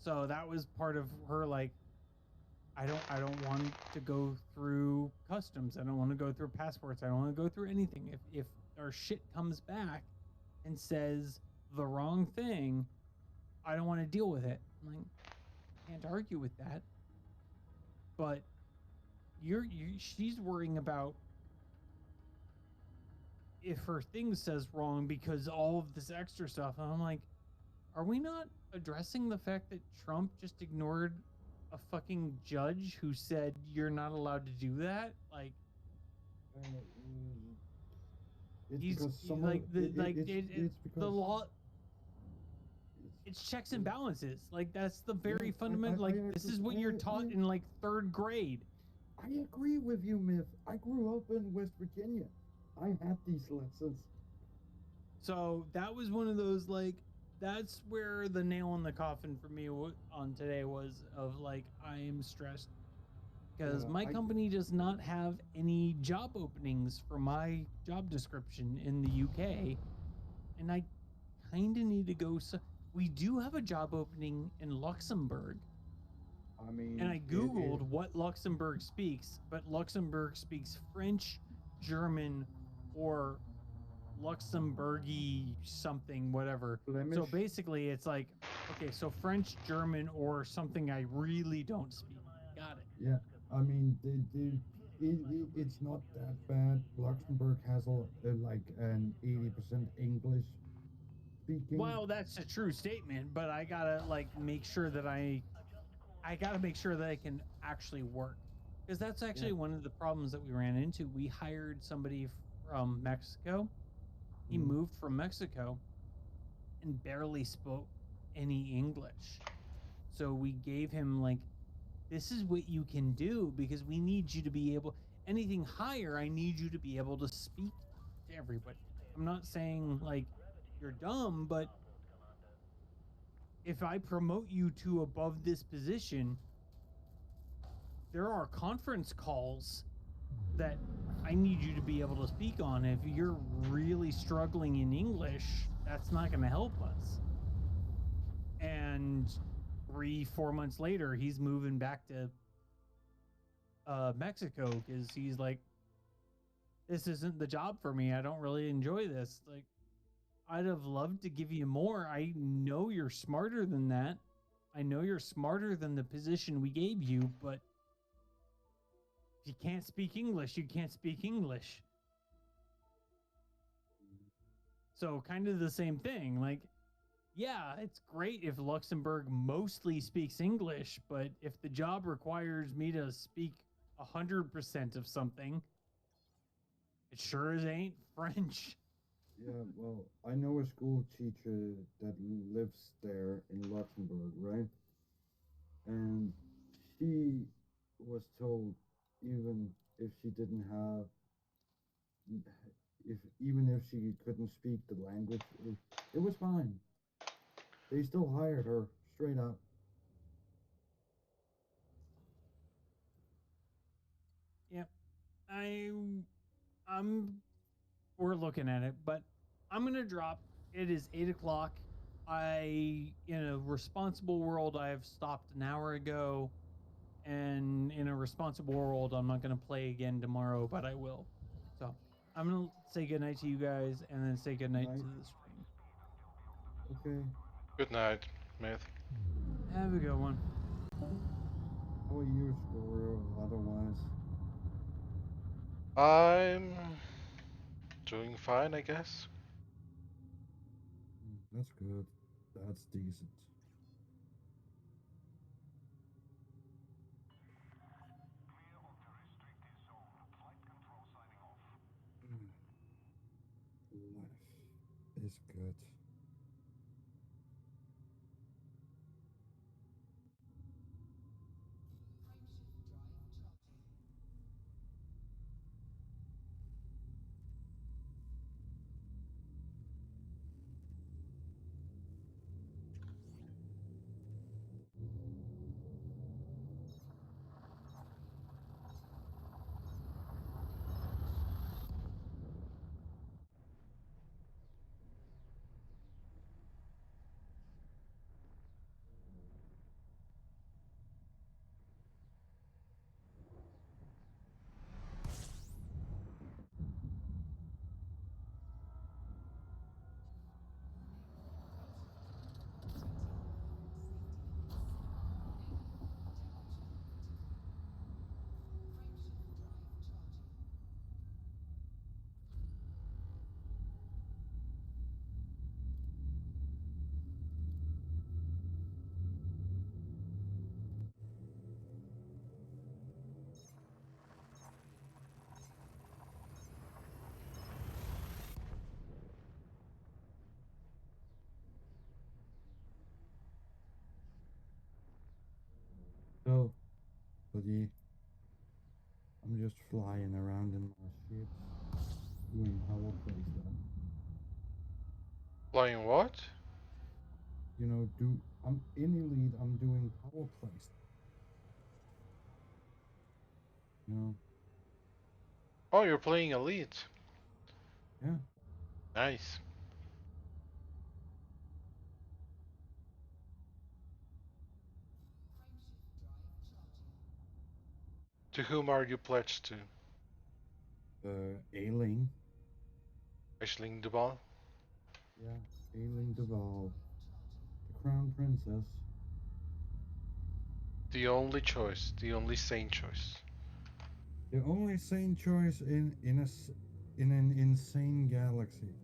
So that was part of her, like, I don't want to go through customs. I don't want to go through passports. I don't want to go through anything. If our shit comes back, and says the wrong thing, I don't want to deal with it. I'm like, can't argue with that. But she's worrying about if her thing says wrong because all of this extra stuff. And I'm like, are we not addressing the fact that Trump just ignored a fucking judge who said you're not allowed to do that? Like, It's he's because some like of the it, like it's because the law. it's- It's checks and yeah. balances. Like that's the Yeah, very fundamental. I Like this is what you're taught in like 3rd grade. I agree with you, Myth. I grew up in West Virginia. I had these lessons. So that was one of those like that's where the nail in the coffin for me on today was of like I am stressed because Yeah, my I- company does not have any job openings for my job description in the UK, and I kind of need to go. So we do have a job opening in Luxembourg. I mean, And I Googled what Luxembourg speaks, but Luxembourg speaks French, German, or Luxembourgy something, whatever. So Flemish? basically, it's like, okay, so French, German, or something I really don't speak. Got it. Yeah, I mean, it's not that bad. Luxembourg has like an 80% English speaking. Well, that's a true statement, but I gotta like make sure that I gotta make sure that I can actually work, because that's actually Yeah. one of the problems that we ran into. We hired somebody from Mexico. He Mhm. moved from Mexico and barely spoke any English. So we gave him like, this is what you can do because we need you to be able, anything higher, I need you to be able to speak to everybody. I'm not saying like you're dumb, but if I promote you to above this position, there are conference calls that I need you to be able to speak on. If you're really struggling in English, that's not going to help us. And 3-4 months later, he's moving back to Mexico because he's like, this isn't the job for me. I don't really enjoy this. Like, I'd have loved to give you more. I know you're smarter than that. I know you're smarter than the position we gave you, but if you can't speak English, you can't speak English. So kind of the same thing. Like, yeah, it's great if Luxembourg mostly speaks English, but if the job requires me to speak 100% of something, it sure as ain't French. Yeah, well, I know a school teacher that lives there in Luxembourg, right? And she was told even if she didn't have, even if she couldn't speak the language, it was fine. They still hired her straight up. Yep. I'm we're looking at it, but I'm gonna drop. It is 8 o'clock. In a responsible world, I have stopped an hour ago, and in a responsible world, I'm not gonna play again tomorrow, but I will. So I'm gonna say goodnight to you guys, and then say goodnight Night. to the stream. Okay. Good night, Myth. Have a good one. How are you, Squirrel? Otherwise, I'm doing fine, I guess. That's good. That's decent. Life is good. buddy. I'm just flying around in my ships, doing power play stuff. Flying what? You know, I'm in Elite. I'm doing power play stuff. You know, Oh, you're playing Elite. yeah. Nice. To whom are you pledged to? Ailing. Aisling Duval? Yeah, Ailing Duval, the Crown Princess. The only choice, the only sane choice. The only sane choice in an insane galaxy.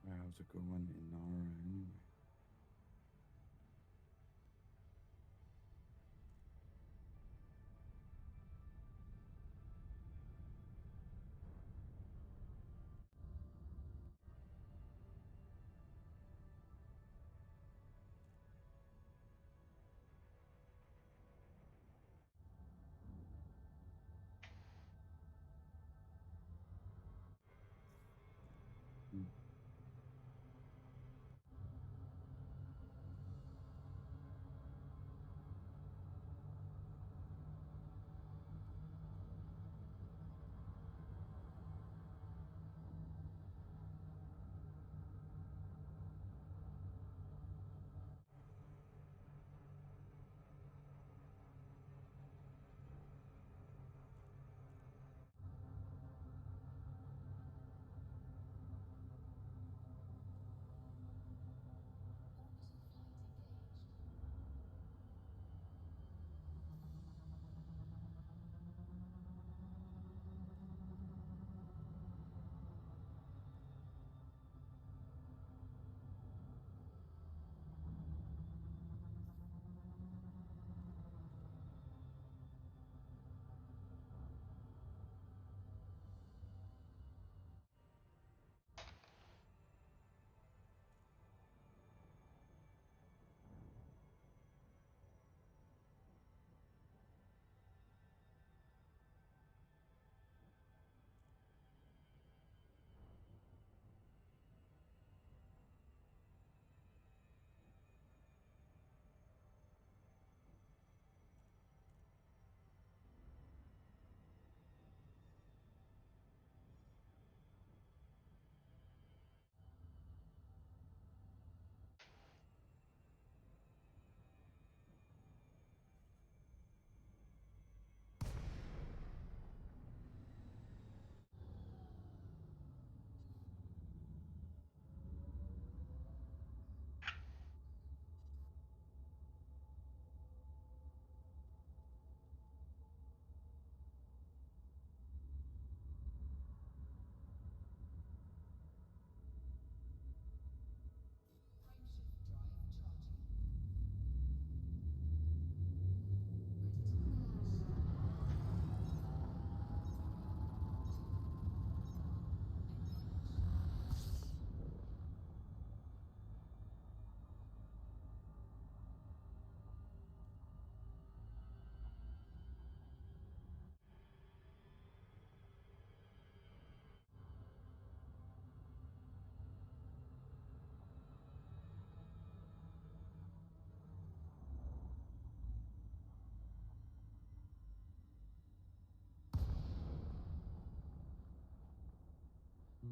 How's it going in Nara anyway? Hmm.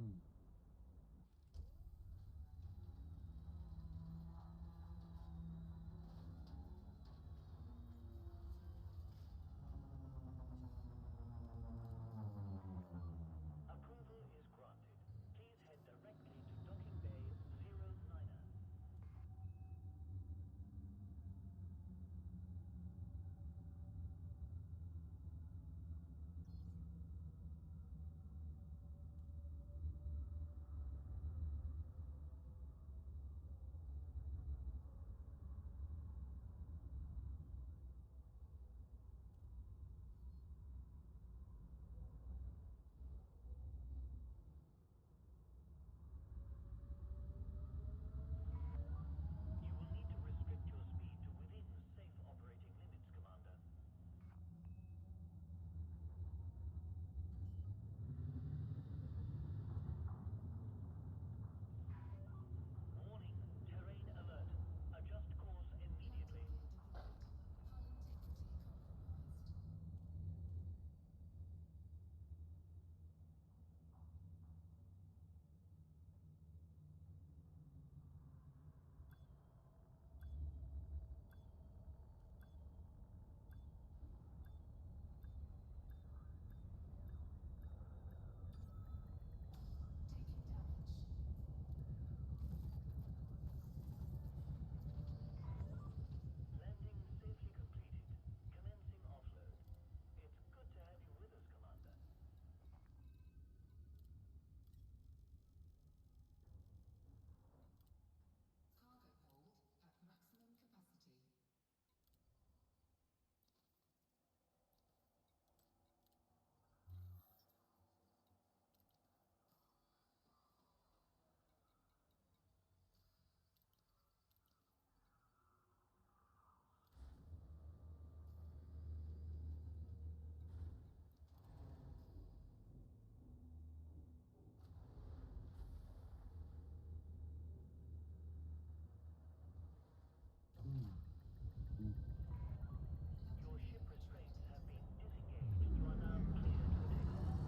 Hmm. Approval is granted. Please head directly to Docking Bay 09er. You will need to restrict your speed to within safe operating limits, Commander. Warning, terrain alert. Adjust course immediately. Landing safely completed. Commencing offload. It's good to have you with us, Commander. Cargo hold at maximum capacity. Your ship restraints have been disengaged. You are now cleared for takeoff.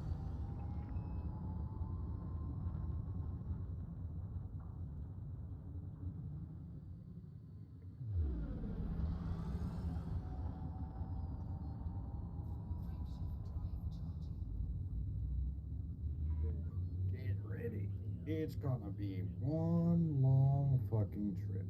Get ready. It's gonna be one long fucking trip.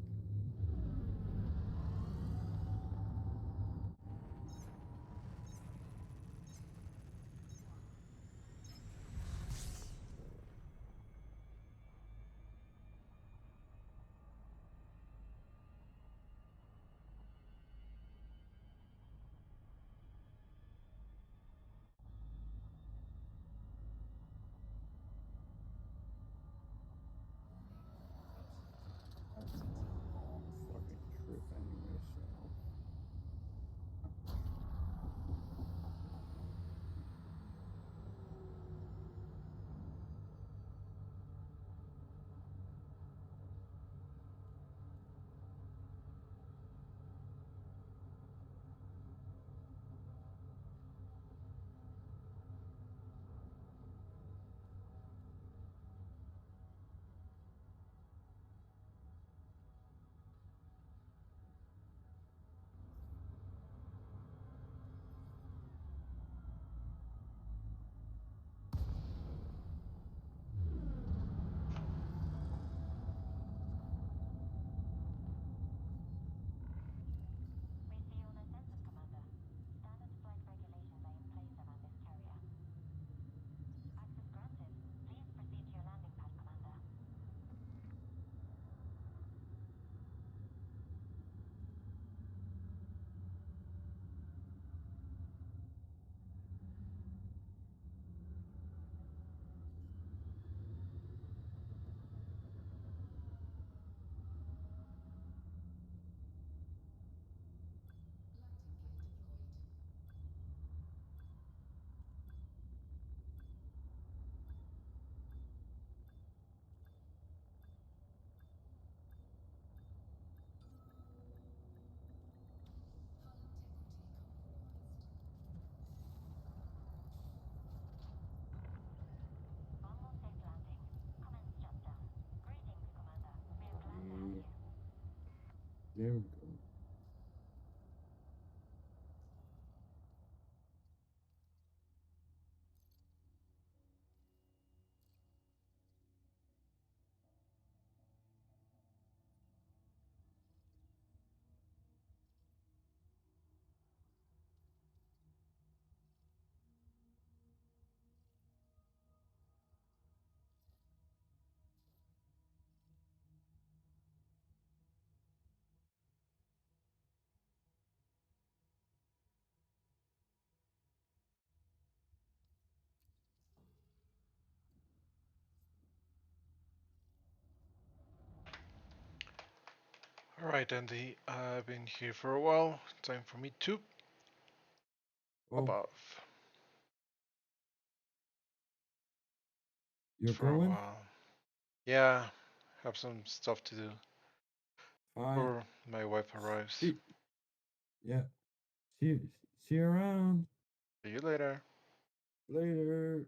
There we go. Alright, Andy, I've been here for a while. Time for me to Oh, above you're for a going? while. Yeah, have some stuff to do Fine. before my wife arrives. See, yeah. See, see you around. See you later. Later.